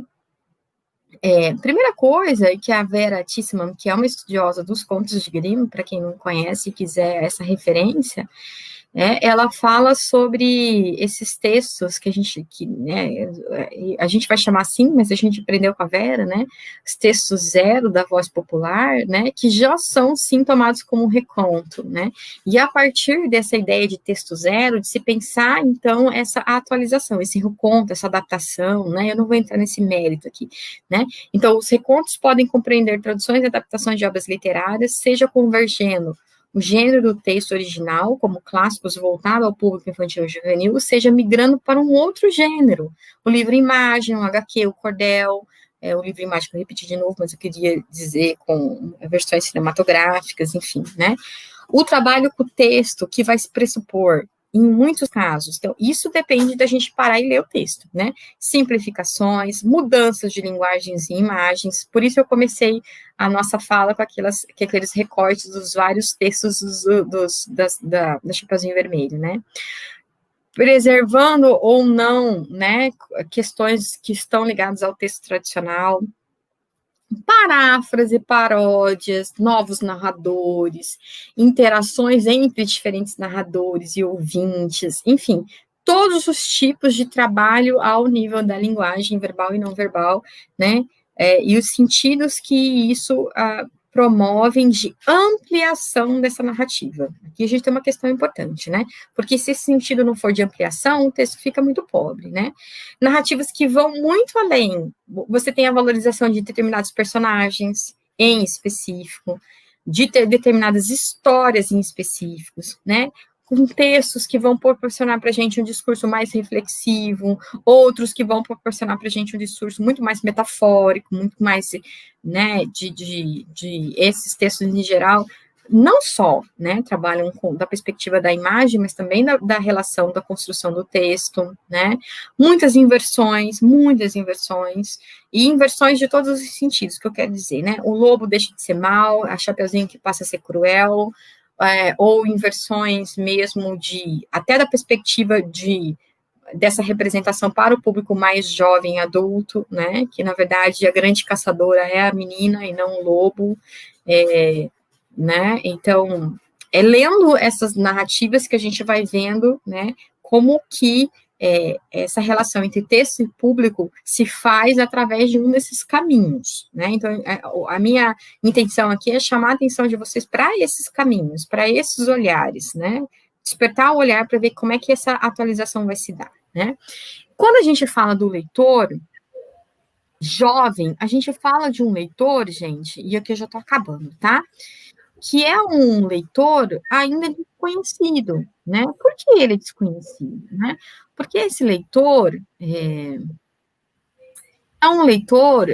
Primeira coisa é que a Vera Tissman, que é uma estudiosa dos contos de Grimm, para quem não conhece e quiser essa referência, ela fala sobre esses textos que a gente vai chamar assim, mas a gente aprendeu com a Vera, né, os textos zero da voz popular, né, que já são sim tomados como reconto, né, e a partir dessa ideia de texto zero, de se pensar, então, essa atualização, esse reconto, essa adaptação, né, eu não vou entrar nesse mérito aqui, né, então, os recontos podem compreender traduções e adaptações de obras literárias, seja convergendo o gênero do texto original, como clássicos voltados ao público infantil e juvenil, seja migrando para um outro gênero, o livro-imagem, o HQ, o cordel, o livro-imagem que eu repeti de novo, mas eu queria dizer com versões cinematográficas, enfim, né? O trabalho com o texto, que vai se pressupor em muitos casos, então, isso depende da gente parar e ler o texto, né? Simplificações, mudanças de linguagens e imagens, por isso eu comecei a nossa fala com aqueles recortes dos vários textos da Chapeuzinho Vermelho, né? Preservando ou não, né, questões que estão ligadas ao texto tradicional, paráfrase, paródias, novos narradores, interações entre diferentes narradores e ouvintes, enfim, todos os tipos de trabalho ao nível da linguagem verbal e não verbal, né, e os sentidos que isso promovem de ampliação dessa narrativa. Aqui a gente tem uma questão importante, né? Porque se esse sentido não for de ampliação, o texto fica muito pobre, né? Narrativas que vão muito além. Você tem a valorização de determinados personagens em específico, de ter determinadas histórias em específicos, né? Com textos que vão proporcionar para a gente um discurso mais reflexivo, outros que vão proporcionar para a gente um discurso muito mais metafórico, muito mais, né, de esses textos em geral, não só, né, trabalham da perspectiva da imagem, mas também da relação da construção do texto, né, muitas inversões, e inversões de todos os sentidos, que eu quero dizer, né, o lobo deixa de ser mau, a Chapeuzinho que passa a ser cruel, ou inversões mesmo até da perspectiva dessa representação para o público mais jovem, adulto, né, que na verdade a grande caçadora é a menina e não o lobo, né, então, lendo essas narrativas que a gente vai vendo, né, como que essa relação entre texto e público se faz através de um desses caminhos, né, então, a minha intenção aqui é chamar a atenção de vocês para esses caminhos, para esses olhares, né, despertar o olhar para ver como é que essa atualização vai se dar, né. Quando a gente fala do leitor jovem, a gente fala de um leitor, gente, e aqui eu já estou acabando, tá? Que é um leitor ainda desconhecido, né? Por que ele é desconhecido, né? Porque esse leitor é um leitor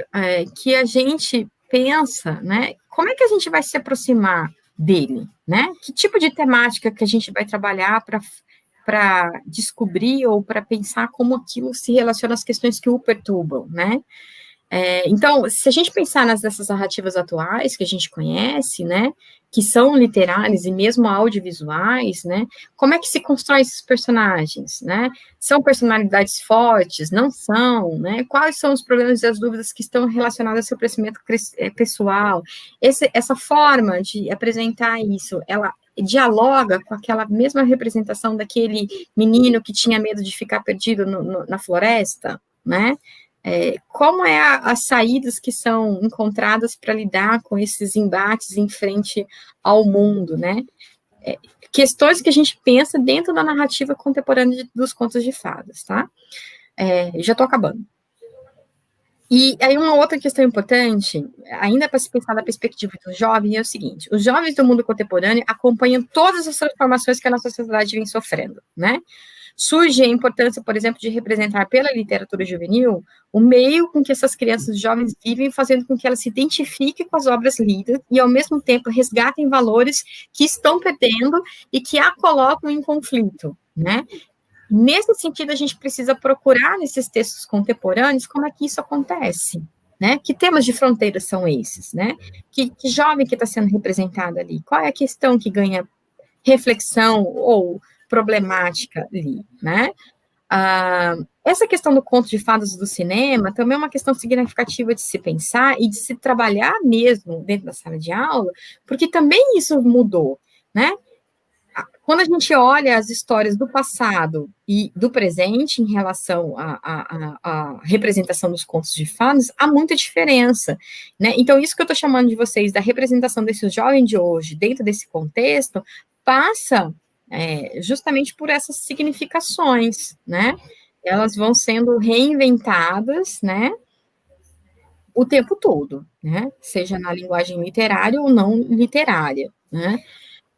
que a gente pensa, né? Como é que a gente vai se aproximar dele, né? Que tipo de temática que a gente vai trabalhar para descobrir ou para pensar como aquilo se relaciona às questões que o perturbam, né? Então, se a gente pensar nessas narrativas atuais que a gente conhece, né, que são literárias e mesmo audiovisuais, né, como é que se constrói esses personagens, né? São personalidades fortes? Não são, né? Quais são os problemas e as dúvidas que estão relacionados ao seu crescimento pessoal? Essa forma de apresentar isso, ela dialoga com aquela mesma representação daquele menino que tinha medo de ficar perdido na floresta, né? Como as saídas que são encontradas para lidar com esses embates em frente ao mundo, né? Questões que a gente pensa dentro da narrativa contemporânea dos contos de fadas, tá? Já estou acabando. E aí uma outra questão importante, ainda para se pensar da perspectiva do jovem, é o seguinte: os jovens do mundo contemporâneo acompanham todas as transformações que a nossa sociedade vem sofrendo, né? Surge a importância, por exemplo, de representar pela literatura juvenil o meio com que essas crianças e jovens vivem, fazendo com que elas se identifiquem com as obras lidas e, ao mesmo tempo, resgatem valores que estão perdendo e que a colocam em conflito, né? Nesse sentido, a gente precisa procurar nesses textos contemporâneos como é que isso acontece, né? Que temas de fronteira são esses, né? Que jovem que está sendo representado ali? Qual é a questão que ganha reflexão ou problemática ali, né? Essa questão do conto de fadas do cinema também é uma questão significativa de se pensar e de se trabalhar mesmo dentro da sala de aula, porque também isso mudou, né? Quando a gente olha as histórias do passado e do presente em relação à representação dos contos de fadas, há muita diferença, né? Então, isso que eu estou chamando de vocês, da representação desses jovens de hoje, dentro desse contexto, passa justamente por essas significações, né? Elas vão sendo reinventadas, né? O tempo todo, né? Seja na linguagem literária ou não literária, né?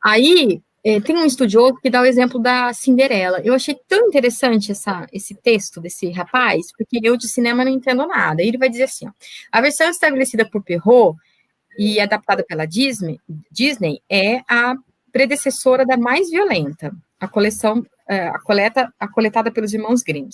Aí, tem um estudioso que dá o exemplo da Cinderela. Eu achei tão interessante esse texto desse rapaz, porque eu de cinema não entendo nada. Ele vai dizer assim, ó, a versão estabelecida por Perrault e adaptada pela Disney é a predecessora da mais violenta, a coletada pelos irmãos Grimm.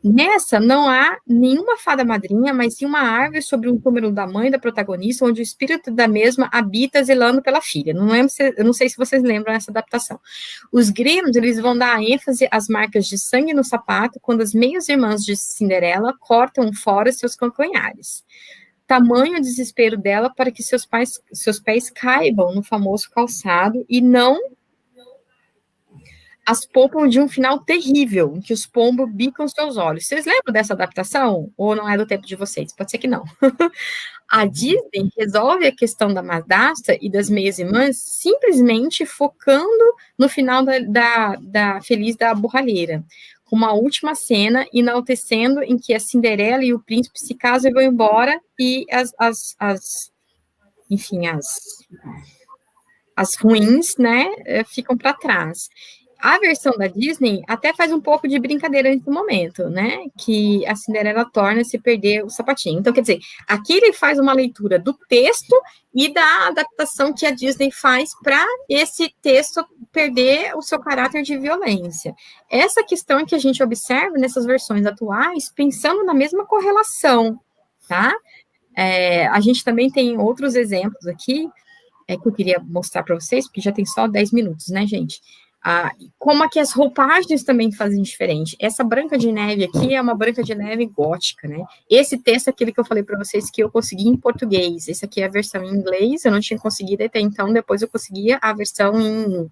Nessa, não há nenhuma fada madrinha, mas sim uma árvore sobre um túmulo da mãe da protagonista, onde o espírito da mesma habita zelando pela filha. Eu não sei se vocês lembram essa adaptação. Os Grimm, eles vão dar ênfase às marcas de sangue no sapato quando as meias-irmãs de Cinderela cortam fora seus calcanhares. Tamanho o desespero dela para que seus pés caibam no famoso calçado e não as poupam de um final terrível, em que os pombos bicam seus olhos. Vocês lembram dessa adaptação? Ou não é do tempo de vocês? Pode ser que não. A Disney resolve a questão da madrasta e das meias-irmãs simplesmente focando no final da Feliz da Borralheira, com uma última cena enaltecendo em que a Cinderela e o príncipe se casam e vão embora, e as ruins, né, ficam para trás. A versão da Disney até faz um pouco de brincadeira nesse momento, né? Que a Cinderela torna se perder o sapatinho. Então, quer dizer, aqui ele faz uma leitura do texto e da adaptação que a Disney faz para esse texto perder o seu caráter de violência. Essa questão é que a gente observa nessas versões atuais, pensando na mesma correlação, tá? A gente também tem outros exemplos aqui, que eu queria mostrar para vocês, porque já tem só 10 minutos, né, gente? Como é que as roupagens também fazem diferente. Essa Branca de Neve aqui é uma Branca de Neve gótica, né? Esse texto é aquele que eu falei para vocês que eu consegui em português. Esse aqui é a versão em inglês, eu não tinha conseguido até então, depois eu conseguia a versão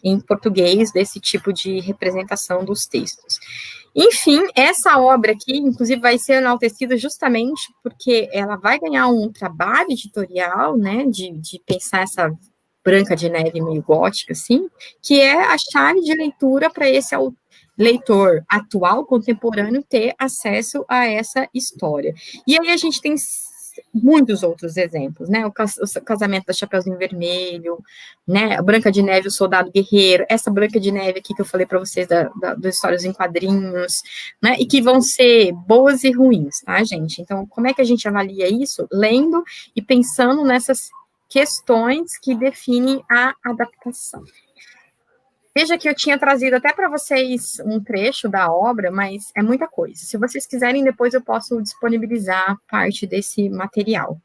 em português desse tipo de representação dos textos. Enfim, essa obra aqui, inclusive, vai ser enaltecida justamente porque ela vai ganhar um trabalho editorial, né, de pensar essa Branca de Neve meio gótica, assim, que é a chave de leitura para esse leitor atual, contemporâneo, ter acesso a essa história. E aí a gente tem muitos outros exemplos, né, o casamento da Chapeuzinho Vermelho, né, a Branca de Neve, o Soldado Guerreiro, essa Branca de Neve aqui que eu falei para vocês das histórias em quadrinhos, né, e que vão ser boas e ruins, tá, gente? Então, como é que a gente avalia isso? Lendo e pensando nessas questões que definem a adaptação. Veja que eu tinha trazido até para vocês um trecho da obra, mas é muita coisa. Se vocês quiserem, depois eu posso disponibilizar parte desse material.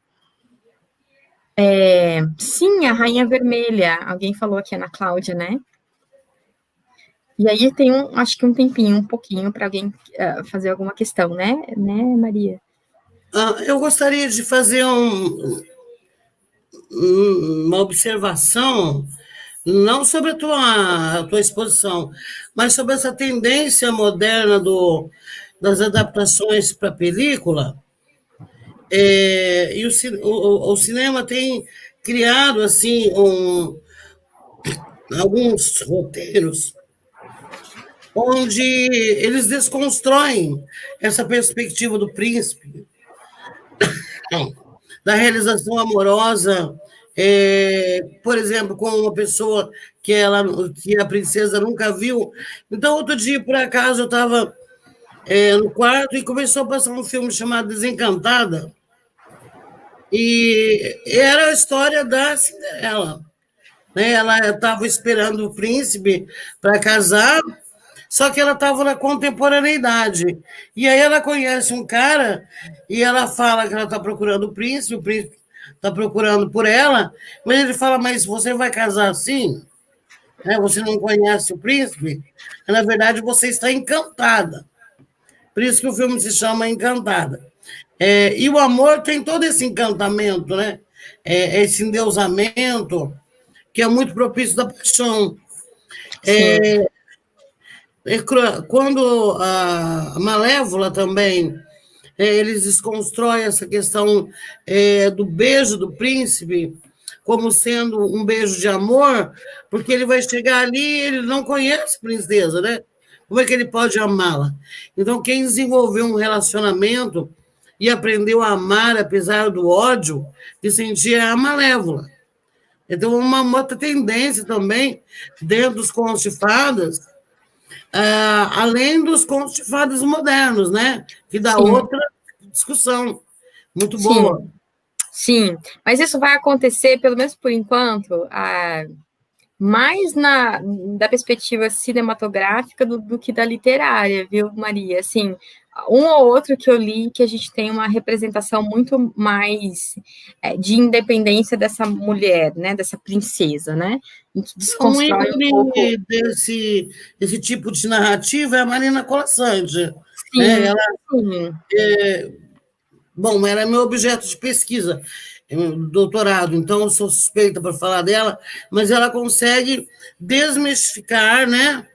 Sim, a Rainha Vermelha, alguém falou aqui, Ana Cláudia, né? E aí tem acho que um tempinho, um pouquinho, para alguém fazer alguma questão, né, Maria? Eu gostaria de fazer uma observação, não sobre a tua exposição, mas sobre essa tendência moderna das adaptações para película. E o cinema tem criado assim alguns roteiros onde eles desconstroem essa perspectiva do príncipe, da realização amorosa, por exemplo, com uma pessoa que a princesa nunca viu. Então, outro dia, por acaso, eu estava no quarto e começou a passar um filme chamado Desencantada, e era a história da Cinderela, né? Ela estava esperando o príncipe para casar, só que ela estava na contemporaneidade. E aí ela conhece um cara e ela fala que ela está procurando o príncipe está procurando por ela, mas ele fala, mas você vai casar assim? Né? Você não conhece o príncipe? Na verdade, você está encantada. Por isso que o filme se chama Encantada. E o amor tem todo esse encantamento, né? Esse endeusamento, que é muito propício da paixão. Quando a Malévola também, eles desconstroem essa questão do beijo do príncipe como sendo um beijo de amor, porque ele vai chegar ali e ele não conhece a princesa, né? Como é que ele pode amá-la? Então, quem desenvolveu um relacionamento e aprendeu a amar apesar do ódio que sentia é a Malévola. Então, uma outra tendência também dentro dos contos de fadas, além dos contos de fadas modernos, né? Que dá outra discussão muito boa. Sim, mas isso vai acontecer, pelo menos por enquanto, mais da perspectiva cinematográfica do que da literária, viu, Maria? Assim, um ou outro que eu li que a gente tem uma representação muito mais de independência dessa mulher, né, dessa princesa, né, em que desconstrói um pouco desse tipo de narrativa é a Marina Colasanti. Sim, Bom, ela é meu objeto de pesquisa, doutorado, então eu sou suspeita para falar dela, mas ela consegue desmistificar, né,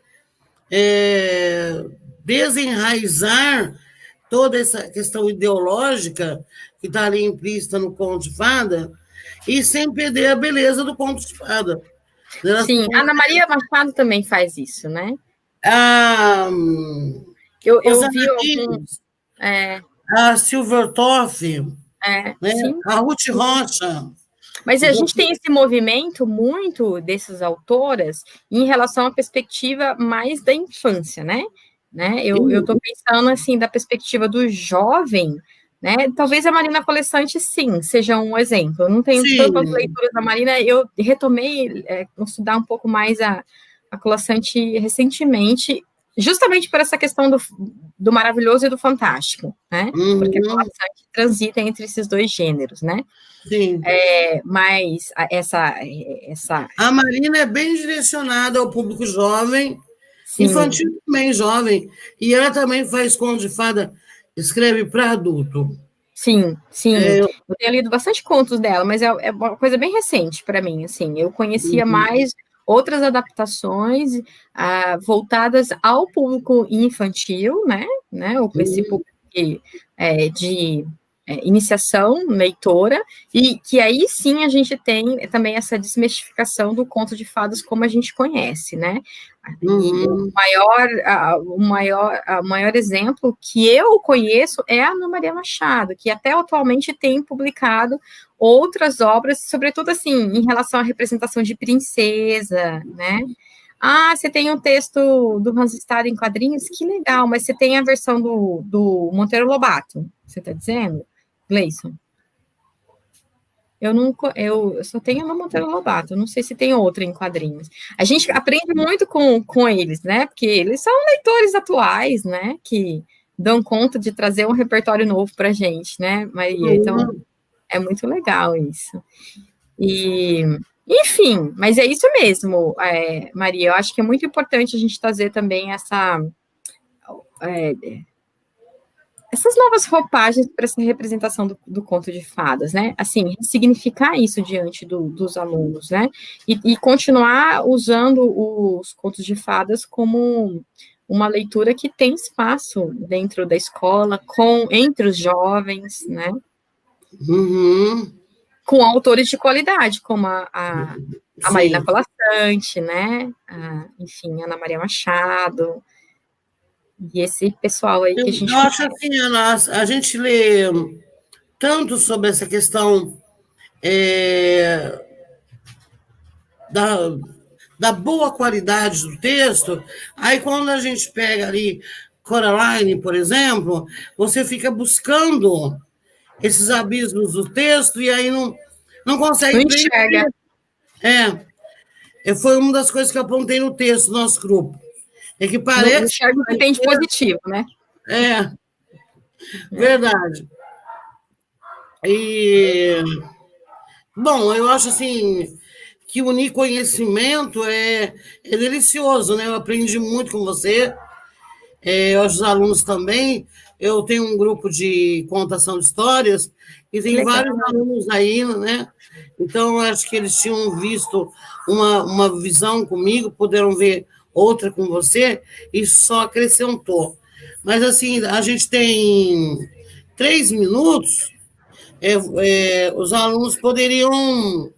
desenraizar toda essa questão ideológica que está ali implícita no conto de fada e sem perder a beleza do conto de fada. Sim, a Ana Maria Machado também faz isso, né? Eu vi alguns... A Silvertoff, né? A Ruth Rocha. Mas a gente tem esse movimento muito dessas autoras em relação à perspectiva mais da infância, né? Eu estou pensando, assim, da perspectiva do jovem, né? Talvez a Marina Colasanti, sim, seja um exemplo. Eu não tenho tantas leituras da Marina, eu retomei estudar um pouco mais a Colasanti recentemente, justamente por essa questão do maravilhoso e do fantástico, né? Porque a Colasanti transita entre esses dois gêneros, né? Sim. Mas essa... A Marina é bem direcionada ao público jovem, sim. Infantil também jovem, e ela também faz conto de fada, escreve para adulto. Sim, sim. Eu tenho lido bastante contos dela, mas é uma coisa bem recente para mim, assim. Eu conhecia mais outras adaptações voltadas ao público infantil, né? Esse público de iniciação leitora, e que aí sim a gente tem também essa desmistificação do conto de fadas como a gente conhece, né? E o maior exemplo que eu conheço é a Ana Maria Machado, que até atualmente tem publicado outras obras, sobretudo assim, em relação à representação de princesa, né? Ah, você tem um texto do Hans Staden em quadrinhos? Que legal, mas você tem a versão do Monteiro Lobato, você está dizendo, Gleison? Eu só tenho a Monteiro Lobato, eu não sei se tem outra em quadrinhos. A gente aprende muito com eles, né? Porque eles são leitores atuais, né? Que dão conta de trazer um repertório novo para a gente, né, Maria? Então, é muito legal isso. E, enfim, mas é isso mesmo, Maria. Eu acho que é muito importante a gente trazer também essas novas roupagens para essa representação do conto de fadas, né? Assim, significar isso diante dos alunos, né? E continuar usando os contos de fadas como uma leitura que tem espaço dentro da escola, entre os jovens, né? Com autores de qualidade, como a Marina Colasanti, né? Enfim, Ana Maria Machado. E esse pessoal aí que a gente... Eu acho assim, Ana, a gente lê tanto sobre essa questão da boa qualidade do texto, aí quando a gente pega ali Coraline, por exemplo, você fica buscando esses abismos do texto e aí não consegue... Não enxerga. Foi uma das coisas que eu apontei no texto do nosso grupo. É que parece... Não enxerga o que tem de positivo, né? Verdade. E, bom, eu acho assim que unir conhecimento é delicioso, né? Eu aprendi muito com você, os alunos também. Eu tenho um grupo de contação de histórias e tem vários alunos aí, né? Então, eu acho que eles tinham visto uma visão comigo, puderam ver outra com você, e só acrescentou. Mas, assim, a gente tem 3 minutos, os alunos poderiam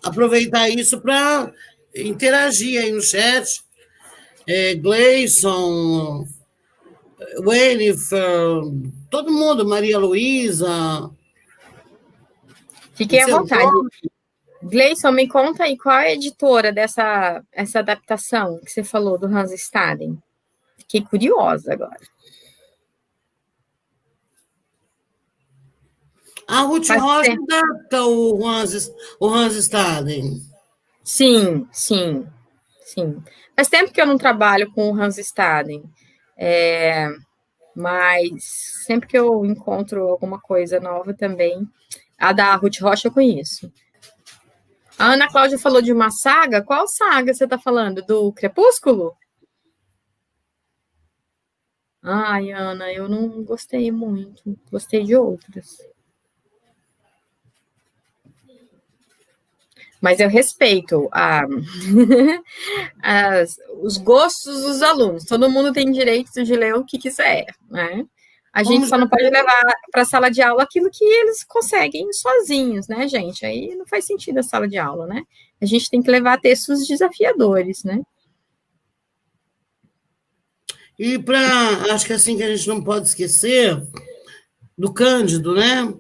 aproveitar isso para interagir aí no chat. Gleison, Wennifer, todo mundo, Maria Luísa. Fiquem à vontade. Gleison, me conta aí, qual é a editora essa adaptação que você falou do Hans Staden? Fiquei curiosa agora. A Ruth Rocha adapta o Hans Staden. Sim. Faz tempo que eu não trabalho com o Hans Staden, mas sempre que eu encontro alguma coisa nova também, a da Ruth Rocha eu conheço. A Ana Cláudia falou de uma saga. Qual saga você está falando? Do Crepúsculo? Ai, Ana, eu não gostei muito. Gostei de outras. Mas eu respeito os gostos dos alunos. Todo mundo tem direito de ler o que quiser, né? A gente só não pode levar para a sala de aula aquilo que eles conseguem sozinhos, né, gente? Aí não faz sentido a sala de aula, né? A gente tem que levar textos desafiadores, né? E acho que assim que a gente não pode esquecer do Cândido, né?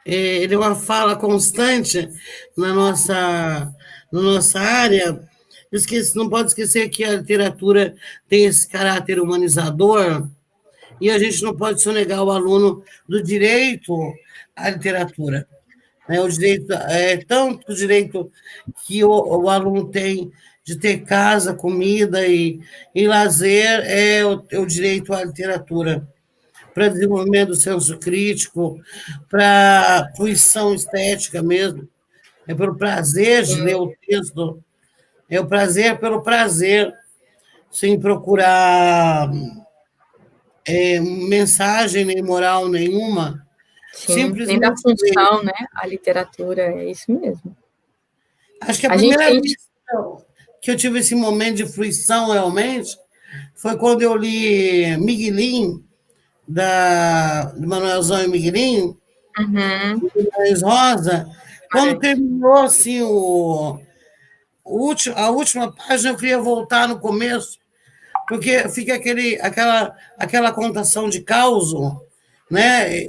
ele é uma fala constante na nossa área. Não pode esquecer que a literatura tem esse caráter humanizador e a gente não pode sonegar o aluno do direito à literatura. Né? O direito, tanto o direito que o aluno tem de ter casa, comida e lazer, é o direito à literatura, para desenvolvimento do senso crítico, para fruição estética mesmo, é pelo prazer de ler o texto, é o prazer pelo prazer, sem procurar mensagem nem moral nenhuma, Sim, nem da simplesmente ler. função, né? A literatura, é isso mesmo. Acho que a A gente, primeira vez que eu tive esse momento de fruição realmente foi quando eu li Miguelin, do Manuelzão e Miguelin, Uhum, Guimarães Rosa. Quando terminou assim, a última página, eu queria voltar no começo, porque fica aquela contação de caos, né?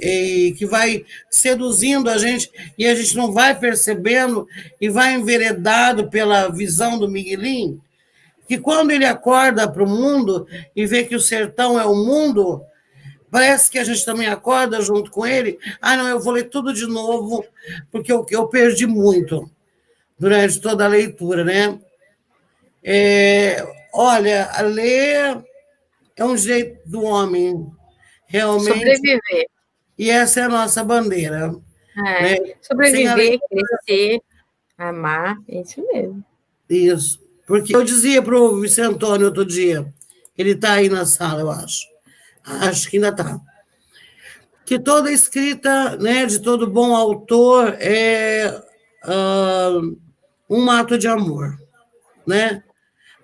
Que vai seduzindo a gente e a gente não vai percebendo e vai enveredado pela visão do Miguelin, que quando ele acorda para o mundo e vê que o sertão é o mundo, parece que a gente também acorda junto com ele. Ah, não, eu vou ler tudo de novo, porque eu perdi muito durante toda a leitura, né? Olha, ler é um jeito do homem, realmente, sobreviver. e essa é a nossa bandeira, né? Sem a Sobreviver, leitura, crescer, amar, é isso mesmo. isso. Porque eu dizia para o Vicente Antônio outro dia, ele está aí na sala, eu acho que ainda está, que toda escrita, né, de todo bom autor é um ato de amor, né?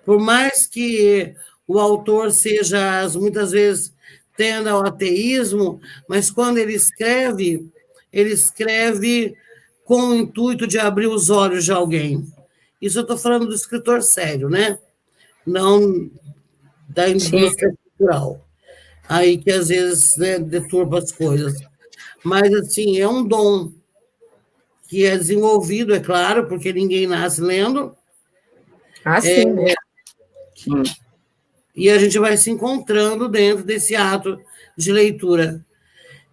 Por mais que o autor seja, muitas vezes, tenda ao ateísmo, mas quando ele escreve com o intuito de abrir os olhos de alguém. Isso eu estou falando do escritor sério, né? Não da Sim, indústria cultural. Aí que às vezes, né, deturpa as coisas. Mas, assim, é um dom que é desenvolvido, é claro, porque ninguém nasce lendo, assim mesmo. Sim. e a gente vai se encontrando dentro desse ato de leitura.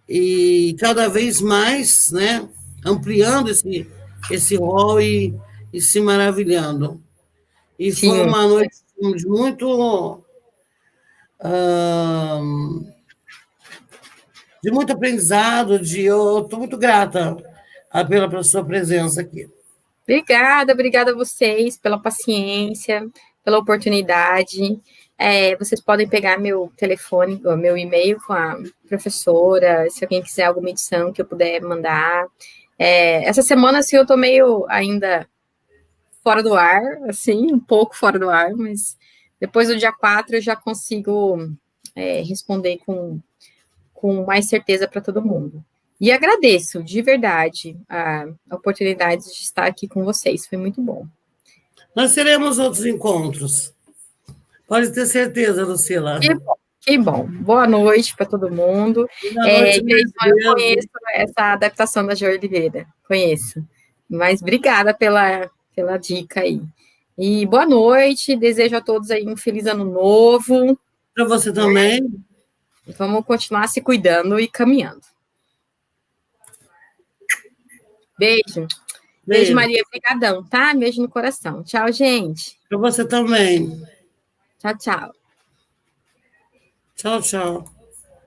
E cada vez mais, né, ampliando esse rol e se maravilhando. E foi Sim. uma noite de ah, de muito aprendizado, eu estou muito grata pela sua presença aqui. Obrigada a vocês pela paciência, pela oportunidade. Vocês podem pegar meu telefone, meu e-mail com a professora, se alguém quiser alguma edição que eu puder mandar. Essa semana, assim, eu tô meio ainda fora do ar, assim, um pouco fora do ar, mas depois do dia 4 eu já consigo responder com mais certeza para todo mundo. E agradeço, de verdade, a oportunidade de estar aqui com vocês. Foi muito bom. Nós teremos outros encontros. Pode ter certeza, Lucila. Que bom. Boa noite para todo mundo. Boa noite, Eu conheço essa adaptação da Jo Oliveira. Conheço. Mas obrigada pela dica aí. E boa noite. Desejo a todos aí um feliz ano novo. Para você também. Vamos continuar se cuidando e caminhando. Beijo. Beijo, Maria. Obrigadão, tá? Beijo no coração. Tchau, gente. Para você também. Tchau, tchau. Tchau, tchau.